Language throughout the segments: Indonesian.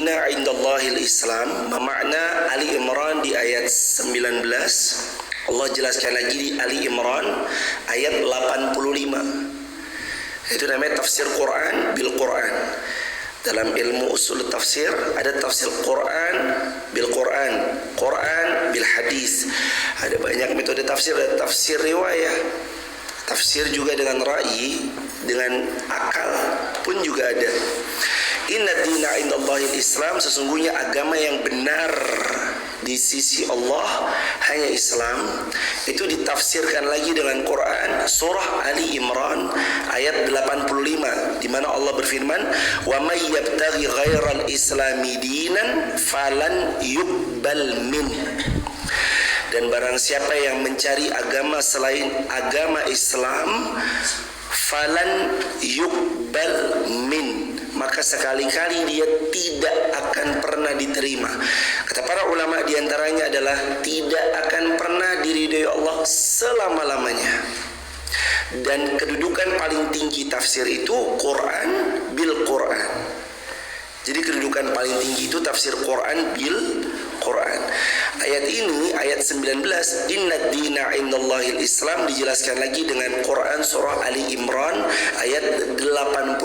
dina indallahil Islam bermakna Ali Imran di ayat 19. Allah jelaskan lagi di Ali Imran ayat 85. Itu namanya tafsir Quran bil Quran. Dalam ilmu usul tafsir ada tafsir Quran bil Quran, Quran bil hadis. Ada banyak metode tafsir, ada tafsir riwayah, tafsir juga dengan ra'yi, dengan akal pun juga ada. Inna dina indallahil Islam, sesungguhnya agama yang benar di sisi Allah hanya Islam. Itu ditafsirkan lagi dengan Quran surah Ali Imran ayat 85, di mana Allah berfirman, wa may yabtaghi ghairal islami dinan falan yuqbal min. Dan barang siapa yang mencari agama selain agama Islam, falan yuqbal min, maka sekali-kali dia tidak akan pernah diterima. Kata para ulama diantaranya adalah tidak akan pernah diridhoi Allah selama-lamanya. Dan kedudukan paling tinggi tafsir itu Quran bil Quran. Jadi kedudukan paling tinggi itu tafsir Quran bil Quran. Ayat ini, ayat 19, inna dina indallahil Islam, dijelaskan lagi dengan Quran surah Ali Imran ayat 85.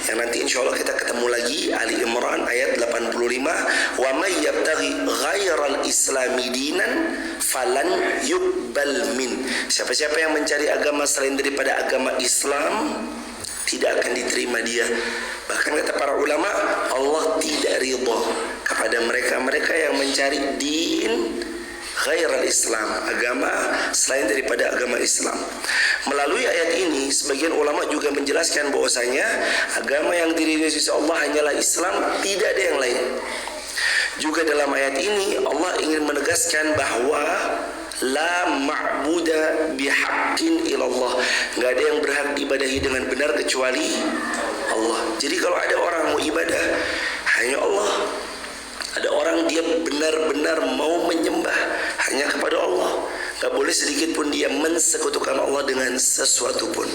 Yang nanti insya Allah kita ketemu lagi Ali Imran ayat 85. Wa may yabtaghi ghairal islami dinan falan yuqbal min. Siapa-siapa yang mencari agama selain daripada agama Islam, tidak akan diterima dia. Bahkan kata para ulama, Allah tidak ridha kepada mereka yang mencari din ghairal Islam, agama selain daripada agama Islam. Melalui ayat ini, sebagian ulama juga menjelaskan bahwasanya agama yang diridhoi sisi Allah hanyalah Islam, tidak ada yang lain. Juga dalam ayat ini Allah ingin menegaskan bahwa la ma'buda bihaqqin ilallah, enggak ada yang berhak diibadahi dengan benar kecuali Allah. Jadi kalau ada orang mau ibadah hanya Allah, ada orang dia benar-benar mau menyembah hanya kepada Allah, enggak boleh sedikit pun dia mensekutukan Allah dengan sesuatu pun.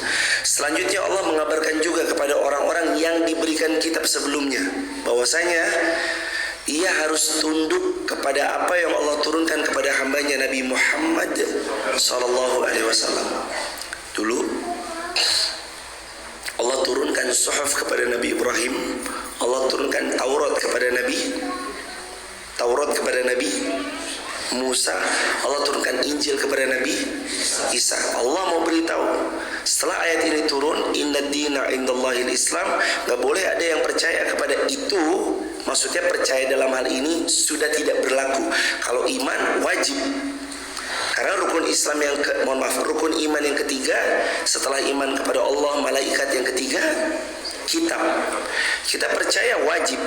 Selanjutnya Allah mengabarkan juga kepada orang-orang yang diberikan kitab sebelumnya bahwasanya ia harus tunduk kepada apa yang Allah turunkan kepada hambanya Nabi Muhammad sallallahu alaihi wasallam. Dulu Allah turunkan suhuf kepada Nabi Ibrahim, Allah turunkan Taurat kepada Nabi Musa, Allah turunkan Injil kepada Nabi Isa. Allah mau beritahu, setelah ayat ini turun, inna dina indallahil Islam, gak boleh ada yang percaya kepada itu. Maksudnya percaya dalam hal ini sudah tidak berlaku. Kalau iman wajib, karena rukun Islam yang rukun iman yang ketiga setelah iman kepada Allah, malaikat, yang ketiga kitab. Kita percaya wajib,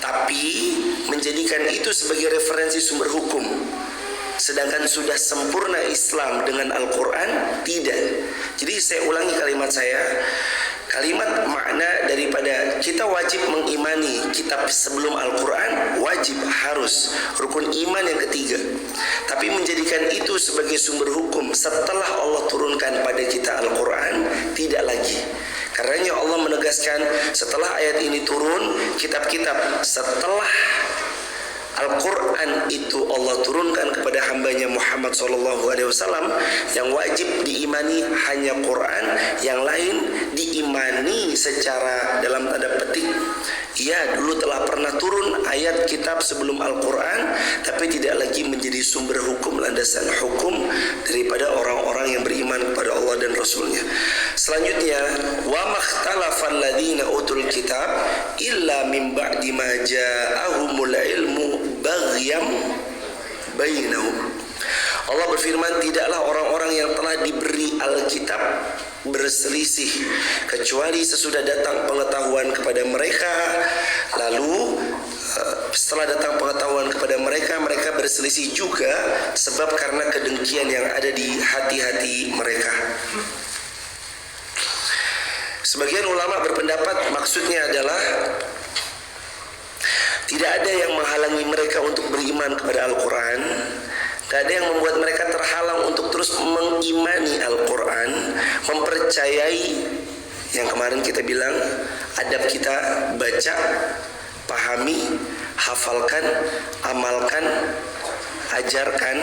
tapi menjadikan itu sebagai referensi sumber hukum. Sedangkan sudah sempurna Islam dengan Al-Quran, tidak. Jadi saya ulangi kalimat saya. Kalimat makna daripada kita wajib mengimani kitab sebelum Al-Quran, wajib, harus, rukun iman yang ketiga. Tapi menjadikan itu sebagai sumber hukum setelah Allah turunkan pada kita Al-Quran, tidak lagi. Karenanya Allah menegaskan setelah ayat ini turun, kitab-kitab setelah Al-Quran itu Allah turunkan kepada hambanya Muhammad SAW, yang wajib diimani hanya Quran, yang lain diimani secara dalam tanda petik. Ya, dulu telah pernah turun ayat kitab sebelum Al-Quran, tapi tidak lagi menjadi sumber hukum, landasan hukum daripada orang-orang yang beriman kepada Allah dan Rasulnya. Selanjutnya, wa makhtalafal ladzina utul kitab illa min ba'di ma ja'ahumul ilmu baghyam bainahum. Allah berfirman, tidaklah orang-orang yang telah diberi Alkitab berselisih kecuali sesudah datang pengetahuan kepada mereka. Lalu setelah datang pengetahuan kepada mereka, mereka berselisih juga sebab karena kedengkian yang ada di hati-hati mereka. Sebagian ulama berpendapat maksudnya adalah tidak ada yang menghalangi mereka untuk beriman kepada Al-Quran. Tidak ada yang membuat mereka terhalang untuk terus mengimani Al-Quran, mempercayai yang kemarin kita bilang adab kita baca, pahami, hafalkan, amalkan, ajarkan.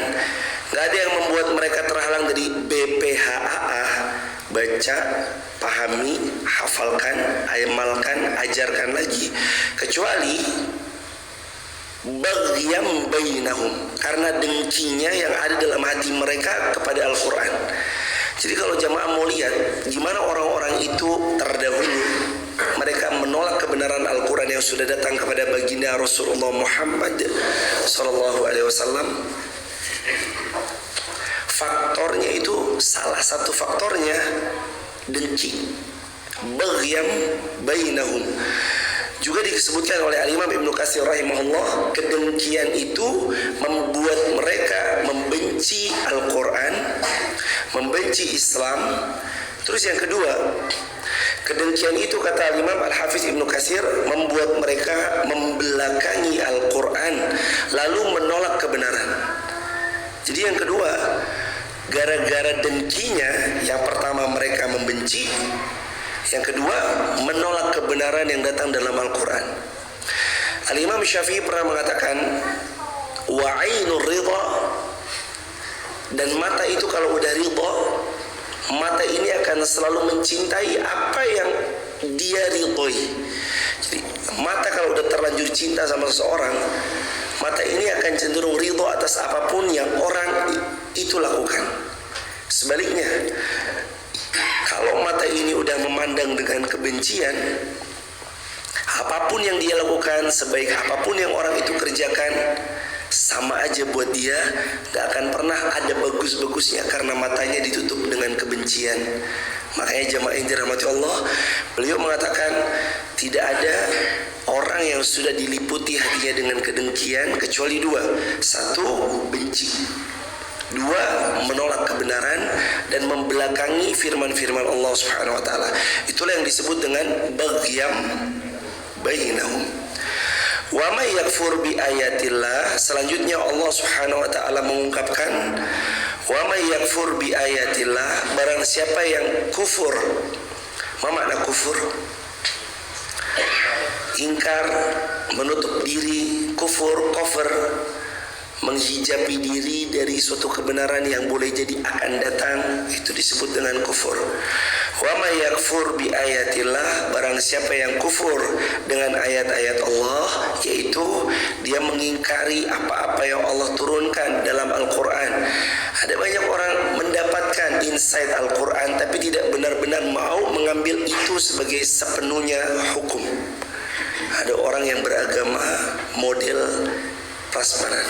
Gak ada yang membuat mereka terhalang dari BPHAA, baca, pahami, hafalkan, amalkan, ajarkan lagi, kecuali baghyam bainahum, karena dengkinya yang ada dalam hati mereka kepada Al-Quran. Jadi kalau jamaah mau lihat gimana orang-orang itu terdahulu, mereka menolak kebenaran Al-Quran yang sudah datang kepada baginda Rasulullah Muhammad SAW. Faktornya itu, salah satu faktornya dengki, baghyam bainahum. Juga disebutkan oleh Al-Imam Ibnu Katsir rahimahullah, kedengkian itu membuat mereka membenci Al-Quran, membenci Islam. Terus yang kedua, kedengkian itu kata Al-Imam Al-Hafiz Ibnu Katsir membuat mereka membelakangi Al-Quran, lalu menolak kebenaran. Jadi yang kedua, gara-gara dengkinya, yang pertama mereka membenci, yang kedua menolak kebenaran yang datang dalam Al-Quran. Al-Imam Syafi'i pernah mengatakan, wa ainur ridha, dan mata itu kalau udah ridha, mata ini akan selalu mencintai apa yang dia ridhoi. Jadi mata kalau udah terlanjur cinta sama seseorang, mata ini akan cenderung ridho atas apapun yang orang itu lakukan. Sebaliknya, kalau mata ini udah memandang dengan kebencian, apapun yang dia lakukan, sebaik apapun yang orang itu kerjakan, sama aja buat dia, gak akan pernah ada bagus-bagusnya karena matanya ditutup dengan kebencian. Makanya jamaah yang dirahmati Allah, beliau mengatakan tidak ada orang yang sudah diliputi hatinya dengan kedengkian kecuali dua. Satu, benci. Dua, menolak kebenaran dan membelakangi firman-firman Allah Subhanahu wa taala. Itulah yang disebut dengan baghyam bainahum. Wa may yakfur bi ayatillah. Selanjutnya Allah Subhanahu wa taala mengungkapkan, wa may yakfur bi ayatillah, barang siapa yang kufur. Apa makna kufur? Ingkar, menutup diri, kufur, kafir, menghijabi diri dari suatu kebenaran yang boleh jadi akan datang, itu disebut dengan kufur. Wa may yakfur bi ayatillah, barang siapa yang kufur dengan ayat-ayat Allah, yaitu dia mengingkari apa-apa yang Allah turunkan dalam Al-Quran. Ada banyak orang mendapatkan insight Al-Quran tapi tidak benar-benar mau mengambil itu sebagai sepenuhnya hukum. Ada orang yang beragama model prasmanan.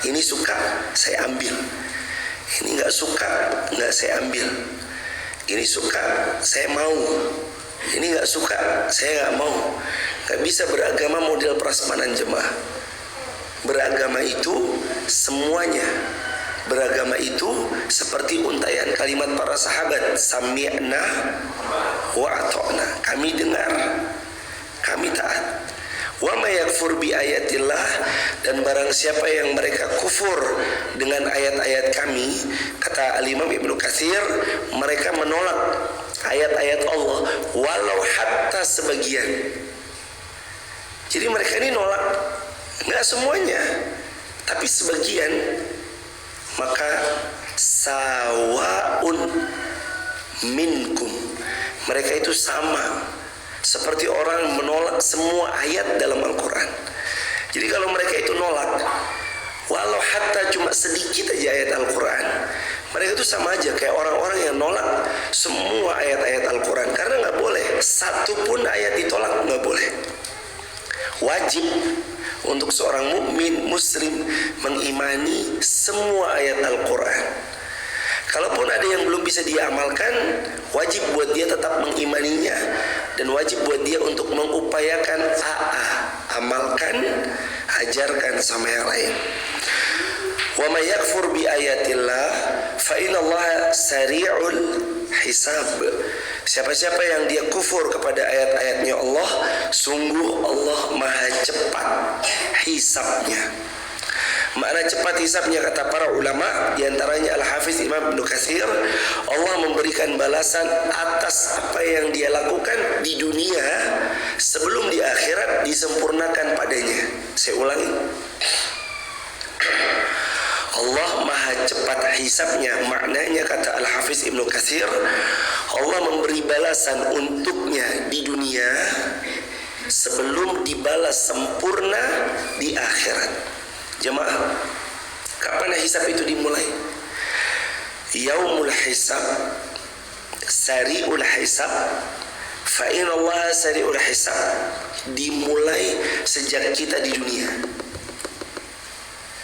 Ini suka, saya ambil. Ini gak suka, gak saya ambil. Ini suka, saya mau. Ini gak suka, saya gak mau. Gak bisa beragama model prasmanan jemaah. Beragama itu semuanya. Beragama itu seperti untaian kalimat para sahabat, sami'na wa ata'na. Kami dengar, kami taat. Wa may yakfur bi ayatillah, dan barang siapa yang mereka kufur dengan ayat-ayat kami, kata Al-Imam Ibnu Katsir, mereka menolak ayat-ayat Allah walau hatta sebagian. Jadi mereka ini nolak, enggak semuanya, tapi sebagian. Maka sawaun minkum, mereka itu sama seperti orang menolak semua ayat dalam Al-Quran. Jadi kalau mereka itu nolak walau hatta cuma sedikit aja ayat Al-Quran, mereka itu sama aja kayak orang-orang yang nolak semua ayat-ayat Al-Quran. Karena gak boleh, satu pun ayat ditolak gak boleh. Wajib untuk seorang mukmin muslim mengimani semua ayat Al-Quran. Kalaupun ada yang belum bisa diamalkan, wajib buat dia tetap mengimaninya, dan wajib buat dia untuk mengupayakan amalkan, ajarkan sama yang lain. Wa may yakfur bi ayatillah fa innallaha sari'ul hisab. Siapa-siapa yang dia kufur kepada ayat-ayatnya Allah, sungguh Allah maha cepat hisabnya. Makna cepat hisabnya kata para ulama, diantaranya Al-Hafiz Imam Ibnu Katsir, Allah memberikan balasan atas apa yang dia lakukan di dunia sebelum di akhirat disempurnakan padanya. Saya ulangi, Allah maha cepat hisabnya. Maknanya kata Al-Hafiz Ibnu Katsir, Allah memberi balasan untuknya di dunia sebelum dibalas sempurna di akhirat. Jemaah, kapan hisab itu dimulai? Yaumul hisab, sari'ul hisab, fa inna Allah sari'ul hisab. Dimulai sejak kita di dunia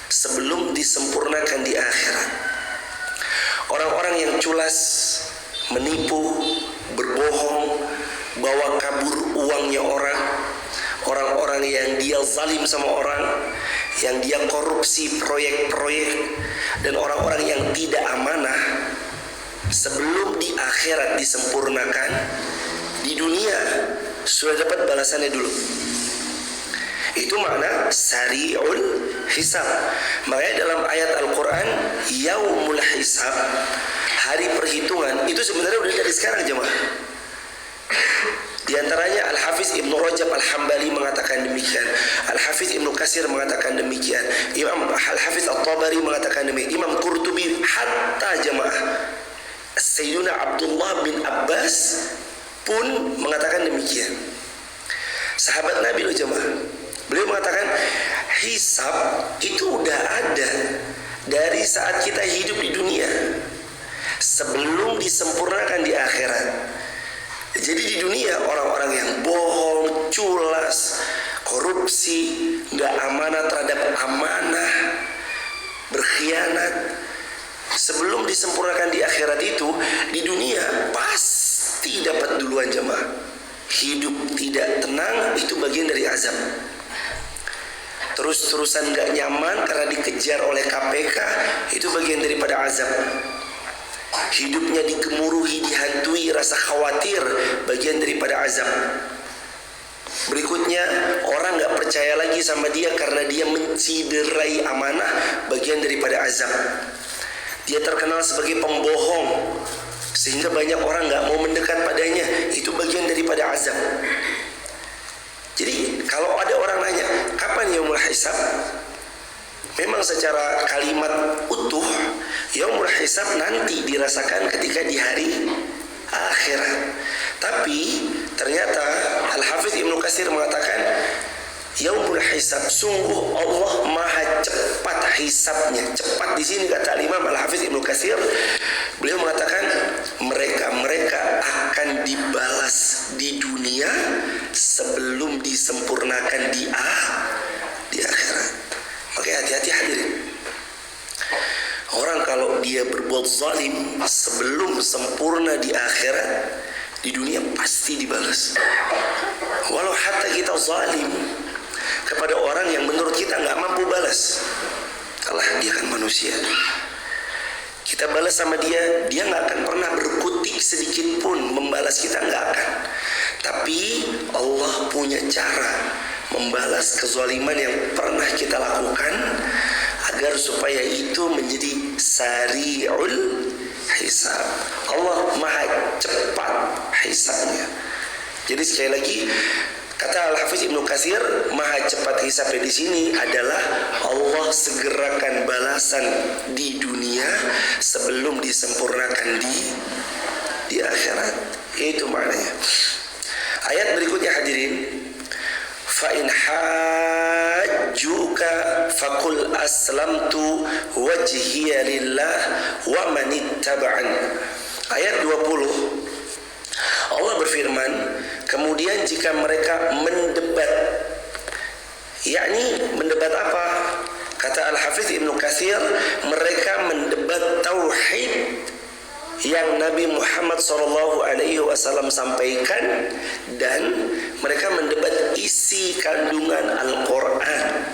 sebelum disempurnakan di akhirat. Orang-orang yang culas, menipu, berbohong, bawa kabur uangnya orang, orang-orang yang dia zalim sama orang, yang dia korupsi proyek-proyek, dan orang-orang yang tidak amanah, sebelum di akhirat disempurnakan, di dunia sudah dapat balasannya dulu. Itu makna sari'ul hisab. Makanya dalam ayat Al-Quran, yaumul hisab, hari perhitungan, itu sebenarnya udah dari sekarang jemaah. Di antaranya Al-Hafiz Ibnu Rajab Al-Hambali mengatakan demikian, Al-Hafiz Ibnu Katsir mengatakan demikian, Imam Al-Hafiz At-Tabari mengatakan demikian, Imam Qurtubi, hatta jemaah Sayyiduna Abdullah bin Abbas pun mengatakan demikian. Sahabat Nabi loh jemaah, beliau mengatakan hisab itu udah ada dari saat kita hidup di dunia sebelum disempurnakan di akhirat. Jadi di dunia orang-orang yang bohong, culas, korupsi, gak amanah terhadap amanah, berkhianat, sebelum disempurnakan di akhirat itu, di dunia pasti dapat duluan jemaah. Hidup tidak tenang itu bagian dari azab. Terus-terusan gak nyaman karena dikejar oleh KPK, itu bagian daripada azab. Hidupnya digemuruhi, dihantui rasa khawatir, bagian daripada azab. Berikutnya, orang gak percaya lagi sama dia karena dia menciderai amanah, bagian daripada azab. Dia terkenal sebagai pembohong sehingga banyak orang gak mau mendekat padanya, itu bagian daripada azab. Jadi kalau ada orang nanya, kapan yaumul hisab? Memang secara kalimat utuh, yaumul hisab nanti dirasakan ketika di hari akhirat. Tapi ternyata Al-Hafiz Ibnu Katsir mengatakan, yaumul hisab, sungguh Allah maha cepat hisabnya. Cepat di sini kata Imam Al-Hafiz Ibnu Katsir, beliau mengatakan mereka akan dibalas di dunia sebelum disempurnakan di akhirat. Makanya hati-hati hadirin. Orang kalau dia berbuat zalim sebelum sempurna di akhirat, di dunia pasti dibalas. Walau hatta kita zalim kepada orang yang menurut kita nggak mampu balas, Allah, dia kan manusia. Kita balas sama dia, dia nggak akan pernah berkutik sedikit pun membalas kita, nggak akan. Tapi Allah punya cara membalas kezaliman yang pernah kita lakukan agar supaya itu menjadi sari'ul hisab. Allah maha cepat hisabnya. Jadi sekali lagi, kata Al-Hafiz Ibnu Katsir, maha cepat hisabnya di sini adalah Allah segerakan balasan di dunia sebelum disempurnakan di akhirat. Itu maknanya. Ayat berikutnya hadirin, fa in hajjuka faqul aslamtu wajhiya lillah wa man ittaba'an. Ayat 20, Allah berfirman, kemudian jika mereka mendebat, yakni mendebat apa? Kata Al-Hafiz Ibnu Katsir, mereka mendebat tauhid yang Nabi Muhammad SAW sampaikan, dan mereka mendebat isi kandungan Al-Quran.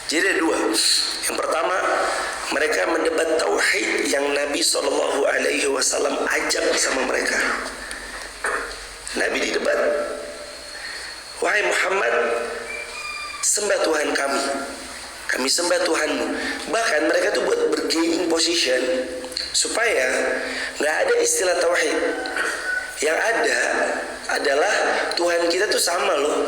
Jadi ada dua. Yang pertama, mereka mendebat tauhid yang Nabi SAW ajak sama mereka. Nabi didebat, wahai Muhammad, sembah Tuhan kami, kami sembah Tuhanmu. Bahkan mereka tuh buat bergaining position supaya nggak ada istilah tauhid. Yang ada adalah Tuhan kita tuh sama loh.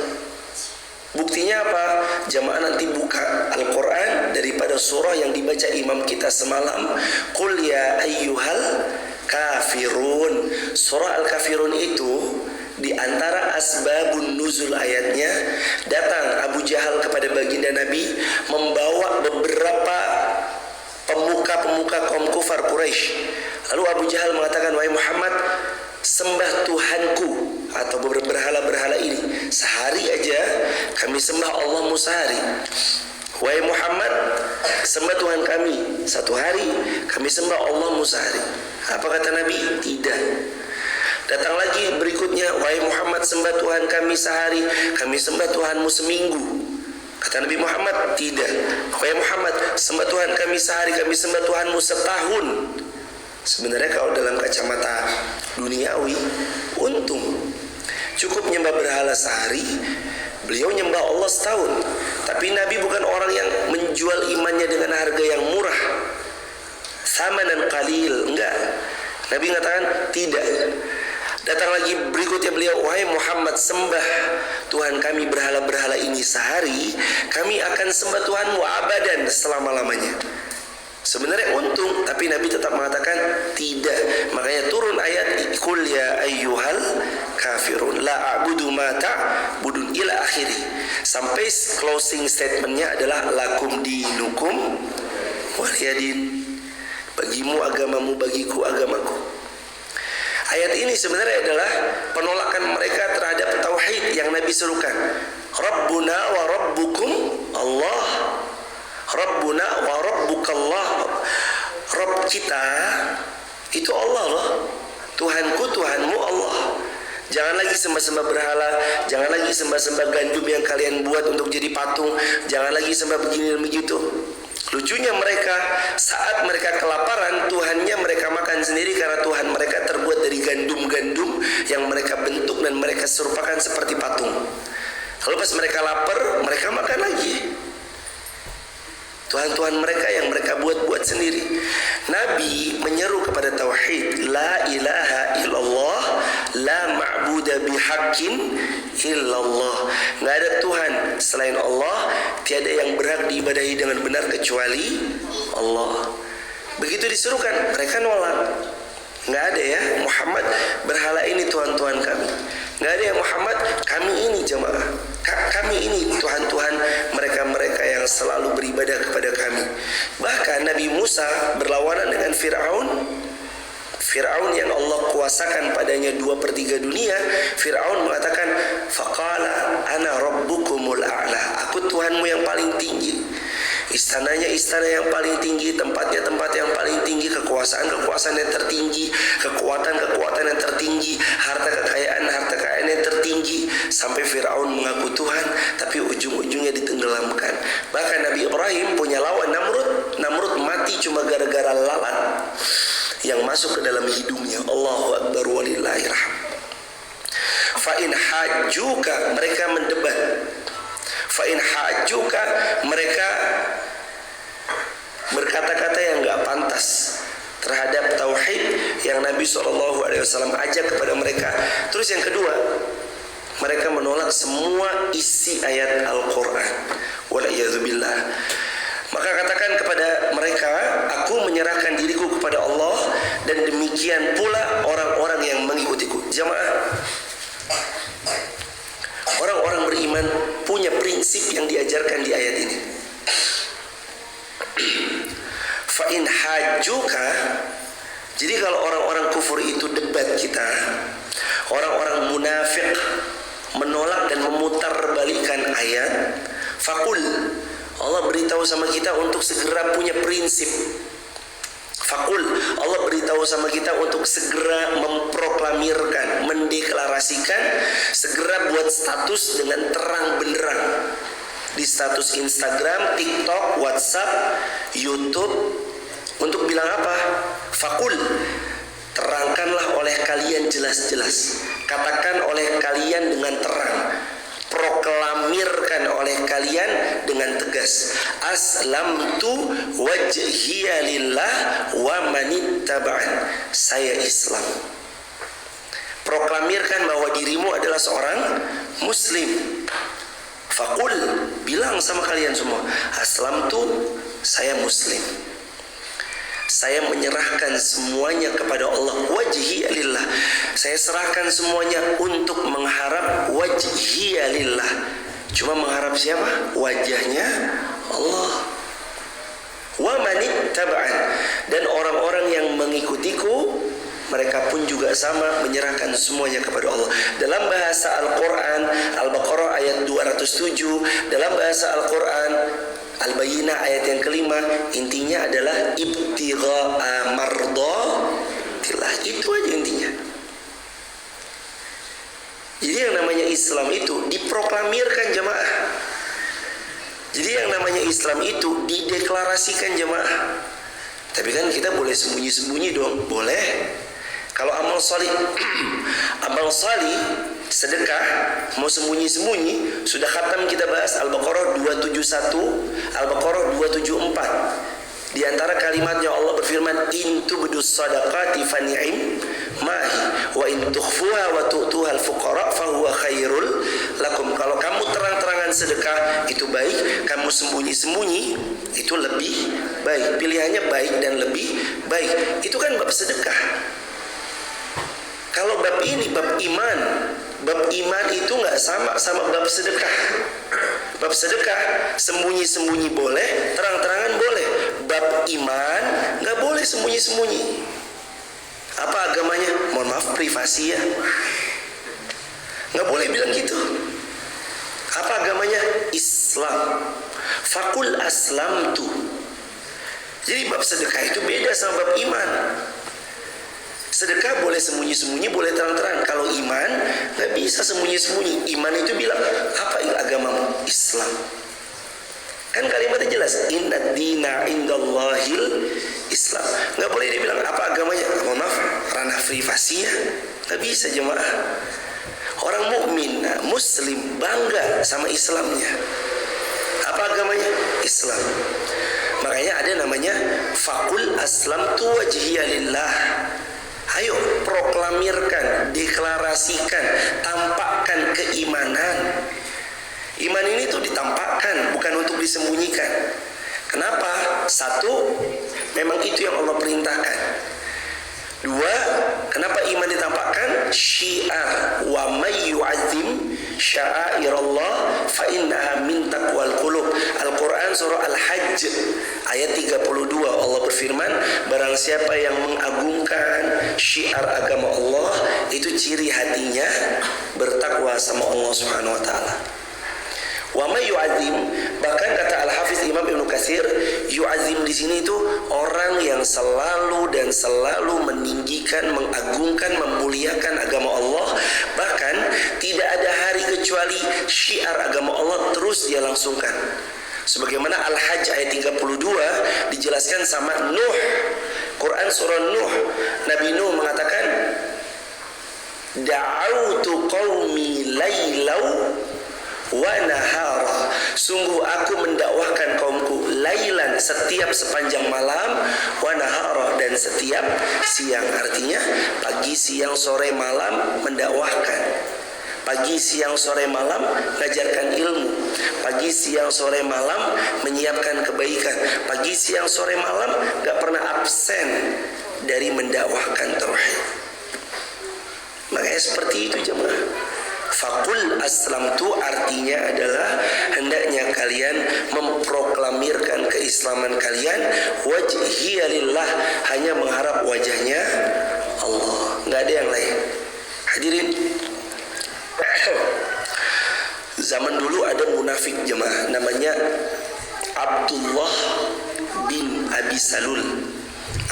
Buktinya apa? Jamaah nanti buka Al-Quran daripada surah yang dibaca imam kita semalam. Qul ya ayyuhal kafirun. Surah Al-Kafirun itu di antara asbabun nuzul ayatnya, datang Abu Jahal kepada baginda Nabi membawa beberapa pemuka-pemuka kaum kufar Quraisy. Lalu Abu Jahal mengatakan, wahai Muhammad, sembah Tuhanku atau berhala-berhala ini sehari aja, kami sembah Allahmu sehari. Wahai Muhammad, sembah Tuhan kami satu hari, kami sembah Allahmu sehari. Apa kata Nabi? Tidak. Datang lagi berikutnya, wahai Muhammad, sembah Tuhan kami sehari, kami sembah Tuhanmu seminggu. Kata Nabi Muhammad, tidak. Wahai Muhammad, sembah Tuhan kami sehari, kami sembah Tuhanmu setahun. Sebenarnya kalau dalam kacamata duniawi, untung. Cukup nyembah berhala sehari, beliau nyembah Allah setahun. Tapi Nabi bukan orang yang menjual imannya dengan harga yang murah, thamanan qalil, enggak. Nabi mengatakan tidak. Datang lagi berikutnya beliau, wahai Muhammad, sembah Tuhan kami berhala-berhala ini sehari, kami akan sembah Tuhanmu abadan selama-lamanya. Sebenarnya untung, tapi Nabi tetap mengatakan tidak. Makanya turun ayat Qul ya ayyuhal kafirun la a'budu ma ta'budun ila akhiri. Sampai closing statementnya adalah lakum dinukum waliyadin. Bagimu agamamu, bagiku agamaku. Ayat ini sebenarnya adalah penolakan mereka terhadap tauhid yang Nabi serukan. Rabbuna wa rabbukum Allah. Rabbuna wa rabbukallah. Rabb kita itu Allah loh. Tuhanku, Tuhanmu Allah. Jangan lagi sembah-sembah berhala, jangan lagi sembah-sembah gandum yang kalian buat untuk jadi patung, jangan lagi sembah begini dan begitu. Lucunya mereka, saat mereka kelaparan, Tuhannya mereka makan sendiri karena Tuhan mereka terbuat dari gandum-gandum yang mereka bentuk dan mereka serupakan seperti patung. Lalu pas mereka lapar, mereka makan lagi Tuhan-Tuhan mereka yang mereka buat-buat sendiri. Nabi menyeru kepada tauhid, la ilaha illallah, la ma'budu bihaqqin illallah. Enggak ada Tuhan selain Allah, tiada yang berhak diibadahi dengan benar kecuali Allah. Begitu diserukan, mereka nolak. Enggak ada ya Muhammad, berhala ini Tuhan-Tuhan kami. Enggak ada ya Muhammad, kami ini jemaah. Kami ini Tuhan-Tuhan mereka-mereka yang selalu beribadah kepada kami. Bahkan Nabi Musa berlawanan dengan Fir'aun yang Allah kuasakan padanya 2/3 dunia. Fir'aun mengatakan, faqala ana rabbukumul a'la. Aku Tuhanmu yang paling tinggi. Istananya istana yang paling tinggi, tempatnya tempat yang paling tinggi, kekuasaan yang tertinggi, kekuatan yang tertinggi, harta kekayaan yang tertinggi. Sampai Fir'aun mengaku Tuhan, tapi ujung-ujungnya ditenggelamkan. Bahkan Nabi Ibrahim punya lawan Namrud mati cuma gara-gara lalat yang masuk ke dalam hidungnya. Allahu Akbar walillahirrahman. Fa in hajjuka, mereka mendebat. Fa in hajjuka, mereka berkata-kata yang enggak pantas terhadap tauhid yang Nabi SAW ajak kepada mereka. Terus yang kedua, mereka menolak semua isi ayat Al-Quran. Wala'iyadzubillah. Maka katakan kepada mereka, aku menyerahkan diriku kepada Allah, dan demikian pula orang-orang yang mengikutiku. Jamaah, orang-orang beriman punya prinsip yang diajarkan di ayat ini. Fa in hajjuka, jadi kalau orang-orang kufur itu debat kita, orang-orang munafik menolak dan memutarbalikkan ayat, faqul, Allah beritahu sama kita untuk segera punya prinsip. Faqul, Allah beritahu sama kita untuk segera memproklamirkan, mendeklarasikan, segera buat status dengan terang benderang di status Instagram, TikTok, WhatsApp, YouTube, untuk bilang apa? Faqul, terangkanlah oleh kalian jelas-jelas, katakan oleh kalian dengan terang, proklamirkan oleh kalian dengan tegas, aslamtu wajhiya lillah wa manittaba'an, saya Islam. Proklamirkan bahwa dirimu adalah seorang muslim. Faqul, bilang sama kalian semua, aslamtu, saya muslim. Saya menyerahkan semuanya kepada Allah, wajhi lillah. Saya serahkan semuanya untuk mengharap wajhi lillah. Cuma mengharap siapa? Wajahnya Allah. Wa manittaba'an, dan orang-orang yang mengikutiku, mereka pun juga sama, menyerahkan semuanya kepada Allah. Dalam bahasa Al-Quran, Al-Baqarah ayat 207, dalam bahasa Al-Quran Al-Bayyinah ayat yang kelima, intinya adalah ibtigha'a mardhatillah. Itu aja intinya. Jadi yang namanya Islam itu diproklamirkan jemaah. Jadi yang namanya Islam itu dideklarasikan jemaah. Tapi kan kita boleh sembunyi-sembunyi dong, boleh. Kalau amal salih, amal salih, sedekah, mau sembunyi-sembunyi, sudah khatam kita bahas Al-Baqarah 271, Al-Baqarah 274. Di antara kalimatnya Allah berfirman, in tubdus sadaqati fani'im mahi wa in tukhfuha wa tu'tuhal fuqara fahuwa khairul lakum. Kalau kamu terang-terangan sedekah itu baik, kamu sembunyi-sembunyi itu lebih baik. Pilihannya baik dan lebih baik. Itu kan bab sedekah. Kalau bab ini bab iman, bab iman itu nggak sama bab sedekah. Bab sedekah sembunyi-sembunyi boleh, terang-terangan boleh. Bab iman nggak boleh sembunyi-sembunyi. Apa agamanya? Mohon maaf, privasi ya. Nggak boleh bilang gitu. Apa agamanya? Islam. Fakul aslamtu. Jadi bab sedekah itu beda sama bab iman. Sedekah boleh sembunyi-sembunyi, boleh terang-terang. Kalau iman nggak bisa sembunyi-sembunyi. Iman itu bilang, apa agamamu? Islam. Kan kalimatnya jelas, inna dina indallahil Islam. Nggak boleh dibilang apa agamanya. Mohon maaf, ranah privasi ya. Nggak bisa jemaah. Orang mukmin, muslim bangga sama Islamnya. Apa agamanya? Islam. Makanya ada namanya fakul aslamtu wajhiya lillah. Ayo proklamirkan, deklarasikan, tampakkan keimanan. Iman ini tuh ditampakkan, bukan untuk disembunyikan. Kenapa? Satu, memang itu yang Allah perintahkan. Dua, kenapa iman ditampakkan? Syiar, wa may yu'azzim sya'airallah fa innaha min taqwal qulub. Al-Quran surah Al-Hajj ayat 32, Allah berfirman, barang siapa yang mengagungkan syiar agama Allah, itu ciri hatinya bertakwa sama Allah Subhanahu wa taala. Wa may yu'azzim, bahkan kata Al-Hafiz Imam Ibnu Katsir, yu'azzim di sini itu orang yang selalu dan selalu meninggikan, mengagungkan, memuliakan agama Allah. Bahkan tidak ada hari kecuali syiar agama Allah terus dia langsungkan. Sebagaimana Al-Hajj ayat 32 dijelaskan sama Nuh. Quran surah Nuh, Nabi Nuh mengatakan, da'autu qaumi lailau wa nahara, sungguh aku mendakwahkan kaumku lailan, setiap sepanjang malam, wa nahara, dan setiap siang. Artinya pagi, siang, sore, malam mendakwahkan. Pagi, siang, sore, malam mengajarkan ilmu. Pagi, siang, sore, malam menyiapkan kebaikan. Pagi, siang, sore, malam gak pernah absen dari mendakwahkan tauhid. Makanya seperti itu jemaah. Fakul aslamtu artinya adalah hendaknya kalian memproklamirkan keislaman kalian, wajhiya lillah, hanya mengharap wajahnya Allah, nggak ada yang lain. Hadirin, zaman dulu ada munafik jemaah, namanya Abdullah bin Abi Salul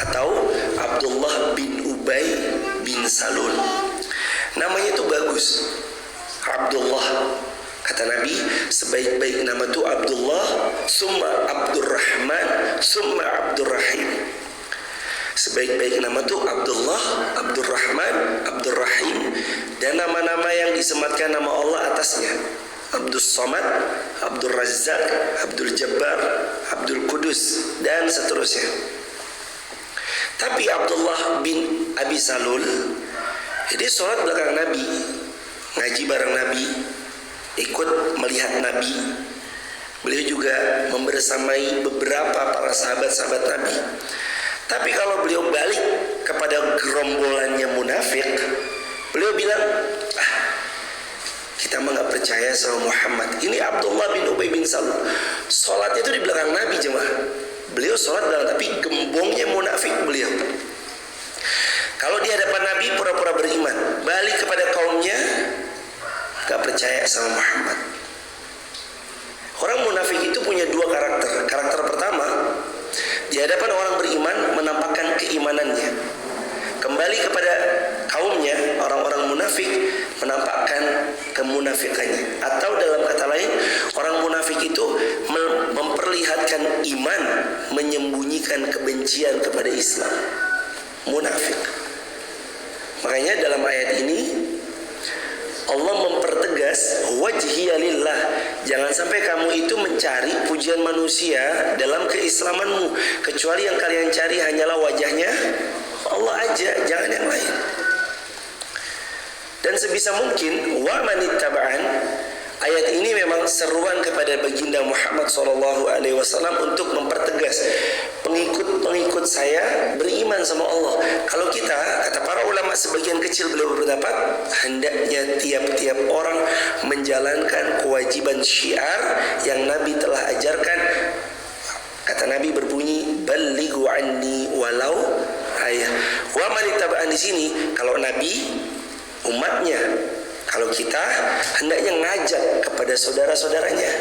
atau Abdullah bin Ubay bin Salul. Namanya itu bagus, Abdullah. Kata Nabi, sebaik-baik nama itu Abdullah, summa Abdurrahman, summa Abdurrahim. Sebaik-baik nama itu Abdullah, Abdurrahman, Abdurrahim, dan nama-nama yang disematkan nama Allah atasnya. Abdul Somad, Abdul Razzaq, Abdul Jabbar, Abdul Qudus, dan seterusnya. Tapi Abdullah bin Abi Salul, jadi sholat belakang Nabi, ngaji bareng Nabi, ikut melihat Nabi. Beliau juga membersamai beberapa para sahabat-sahabat Nabi. Tapi kalau beliau balik kepada gerombolannya munafik, beliau bilang, kita mah gak percaya sama Muhammad. Ini Abdullah bin Ubay bin Salul, sholat itu di belakang Nabi jemaah. Beliau sholat dalam, tapi gembongnya munafik beliau. Kalau di hadapan Nabi pura-pura beriman, balik kepada kaumnya gak percaya sama Muhammad. Orang munafik itu punya dua karakter. Karakter pertama, di hadapan orang beriman menampakkan keimanannya. Kembali kepada kaumnya, orang-orang munafik menampakkan kemunafikannya. Atau dalam kata lain, orang munafik itu memperlihatkan iman, menyembunyikan kebencian kepada Islam. Munafik. Makanya dalam ayat ini Allah mempertegas wajhiya lillah. Jangan sampai kamu itu mencari pujian manusia dalam keislamanmu, kecuali yang kalian cari hanyalah wajahnya Allah aja, jangan yang lain. Dan sebisa mungkin wa manittaba'an, ayat ini memang seruan kepada baginda Muhammad SAW untuk mempertegas pengikut-pengikut saya beriman sama Allah. Kalau kita, kata para ulama sebagian kecil beliau berpendapat, hendaknya tiap-tiap orang menjalankan kewajiban syiar yang Nabi telah ajarkan. Kata Nabi berbunyi, ballighu anni walau ayat. Wa manittaba'an di sini kalau Nabi umatnya, kalau kita hendaknya ngajak kepada saudara-saudaranya.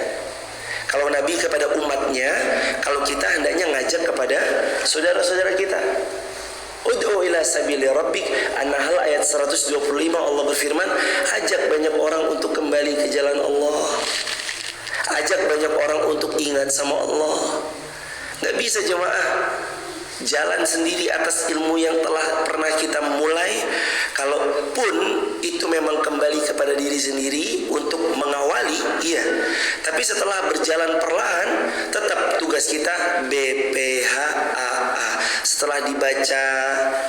Kalau Nabi kepada umatnya, kalau kita hendaknya ngajak kepada saudara-saudara kita. Ud'u ila sabili rabbik, An-Nahl ayat 125, Allah berfirman, ajak banyak orang untuk kembali ke jalan Allah. Ajak banyak orang untuk ingat sama Allah. Gak bisa jemaah jalan sendiri atas ilmu yang telah pernah kita mulai. Kalaupun itu memang kembali kepada diri sendiri untuk mengawali, iya. Tapi setelah berjalan perlahan, tetap tugas kita BPHAA. Setelah dibaca,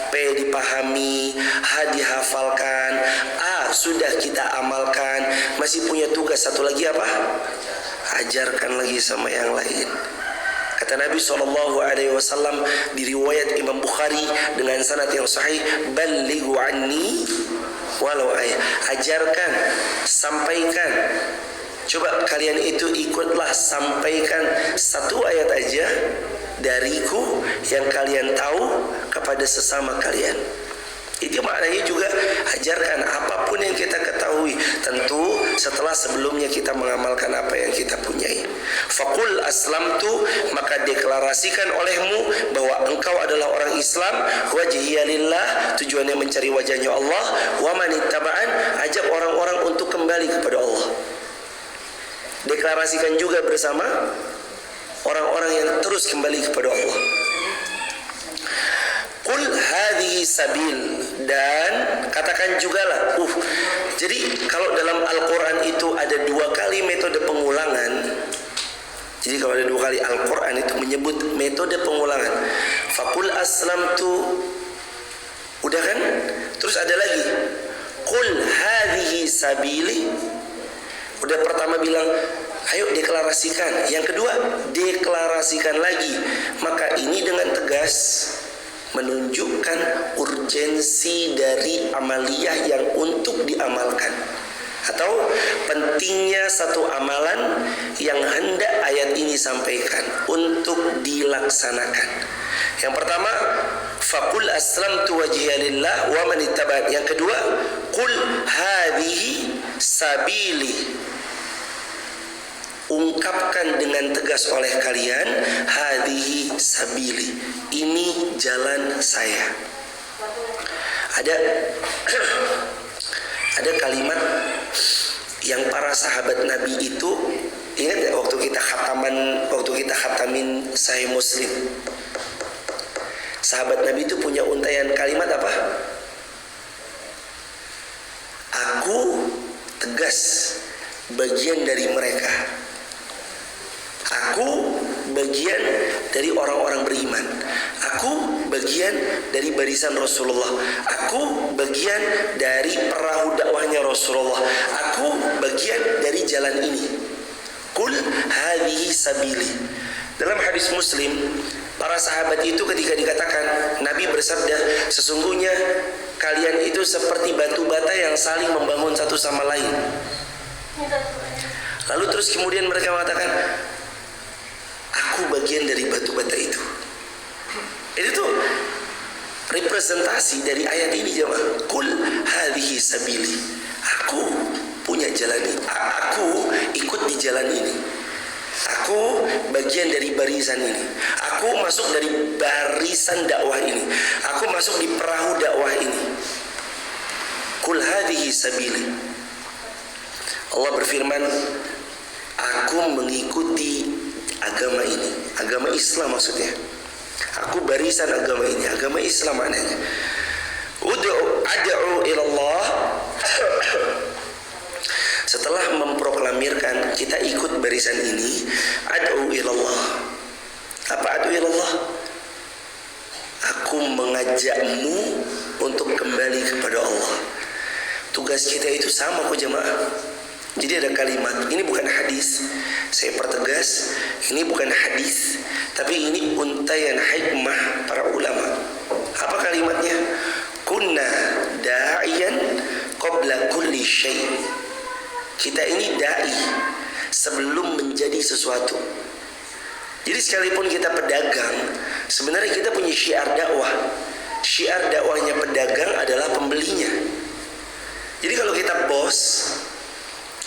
P dipahami, H dihafalkan, A sudah kita amalkan, masih punya tugas satu lagi apa? Ajarkan lagi sama yang lain. Kata Nabi SAW di riwayat Imam Bukhari dengan sanad yang sahih, ballighu anni walau ayat. Ajarkan, sampaikan. Coba kalian itu ikutlah, sampaikan satu ayat aja dariku yang kalian tahu kepada sesama kalian. Itu maknanya juga ajarkan apapun yang kita ketahui, tentu setelah sebelumnya kita mengamalkan apa yang kita punyai. Faqul aslamtu, maka deklarasikan olehmu bahwa engkau adalah orang Islam, wajhiya lillah, tujuannya mencari wajahnya Allah, wa manittaba'an, ajak orang-orang untuk kembali kepada Allah. Deklarasikan juga bersama orang-orang yang terus kembali kepada Allah. Qul hadhihi sabil, dan katakan jugalah. Jadi kalau dalam Al-Quran itu ada dua kali metode pengulangan. Jadi kalau ada dua kali Al-Quran itu menyebut metode pengulangan. Faqul aslamtu, udah kan? Terus ada lagi, qul hadhihi sabili. Udah pertama bilang, ayo deklarasikan. Yang kedua, deklarasikan lagi. Maka ini dengan tegas menunjukkan urgensi dari amaliyah yang untuk diamalkan, atau pentingnya satu amalan yang hendak ayat ini sampaikan untuk dilaksanakan. Yang pertama, faqul aslamtu wajhiya lillah wa man ittaba'ani. Yang kedua, qul hadhihi sabili. Ungkapkan dengan tegas oleh kalian, hadhihi sabili, ini jalan saya. Ada kalimat yang para sahabat Nabi itu, ingat ya waktu kita khatamin Sahih Muslim, sahabat Nabi itu punya untayan kalimat apa? Aku tegas bagian dari mereka. Aku bagian dari orang-orang beriman. Aku bagian dari barisan Rasulullah. Aku bagian dari perahu dakwahnya Rasulullah. Aku bagian dari jalan sabili. Dalam hadis Muslim, para sahabat itu ketika dikatakan, Nabi bersabda, sesungguhnya kalian itu seperti batu bata yang saling membangun satu sama lain. Lalu terus kemudian mereka mengatakan, aku bagian dari batu bata itu. Itu tuh representasi dari ayat ini jemaah. Kul hadhihi sabili. Aku punya jalan ini. Aku ikut di jalan ini. Aku bagian dari barisan ini. Aku masuk dari barisan dakwah ini. Aku masuk di perahu dakwah ini. Kul hadhihi sabili. Allah berfirman, aku mengikuti agama ini. Agama Islam maksudnya. Aku barisan agama ini. Agama Islam maknanya. Ad'u ilallah. Setelah memproklamirkan kita ikut barisan ini, ad'u ilallah. Apa ad'u ilallah? Aku mengajakmu untuk kembali kepada Allah. Tugas kita itu sama kok jemaah. Jadi ada kalimat, ini bukan hadis. Saya pertegas, ini bukan hadis, tapi ini untaian hikmah para ulama. Apa kalimatnya? Kunna da'iyan qabla kulli syai'. Kita ini dai sebelum menjadi sesuatu. Jadi sekalipun kita pedagang, sebenarnya kita punya syiar dakwah. Syiar dakwahnya pedagang adalah pembelinya. Jadi kalau kita bos,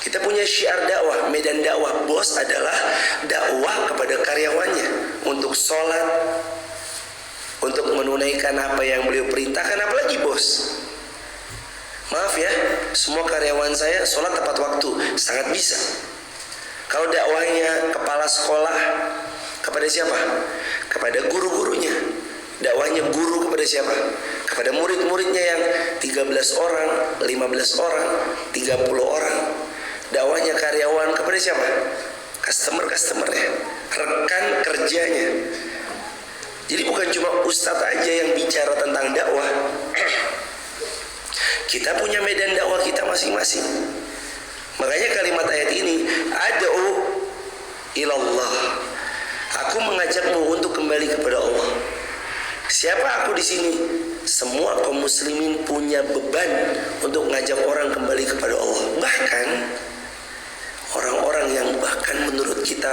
kita punya syiar dakwah, medan dakwah. Bos adalah dakwah kepada karyawannya untuk sholat, untuk menunaikan apa yang beliau perintahkan, apalagi bos. Maaf ya, semua karyawan saya sholat tepat waktu, sangat bisa. Kalau dakwahnya kepala sekolah, kepada siapa? Kepada guru-gurunya. Dakwahnya guru kepada siapa? Kepada murid-muridnya yang 13 orang, 15 orang, 30 orang. Dakwahnya karyawan kepada siapa? Customer-customernya, rekan kerjanya. Jadi bukan cuma ustadz aja yang bicara tentang dakwah. Kita punya medan dakwah kita masing-masing. Makanya kalimat ayat ini, ad'u ilallah. Aku mengajakmu untuk kembali kepada Allah. Siapa aku di sini? Semua kaum muslimin punya beban untuk ngajak orang kembali kepada Allah. Bahkan orang-orang yang bahkan menurut kita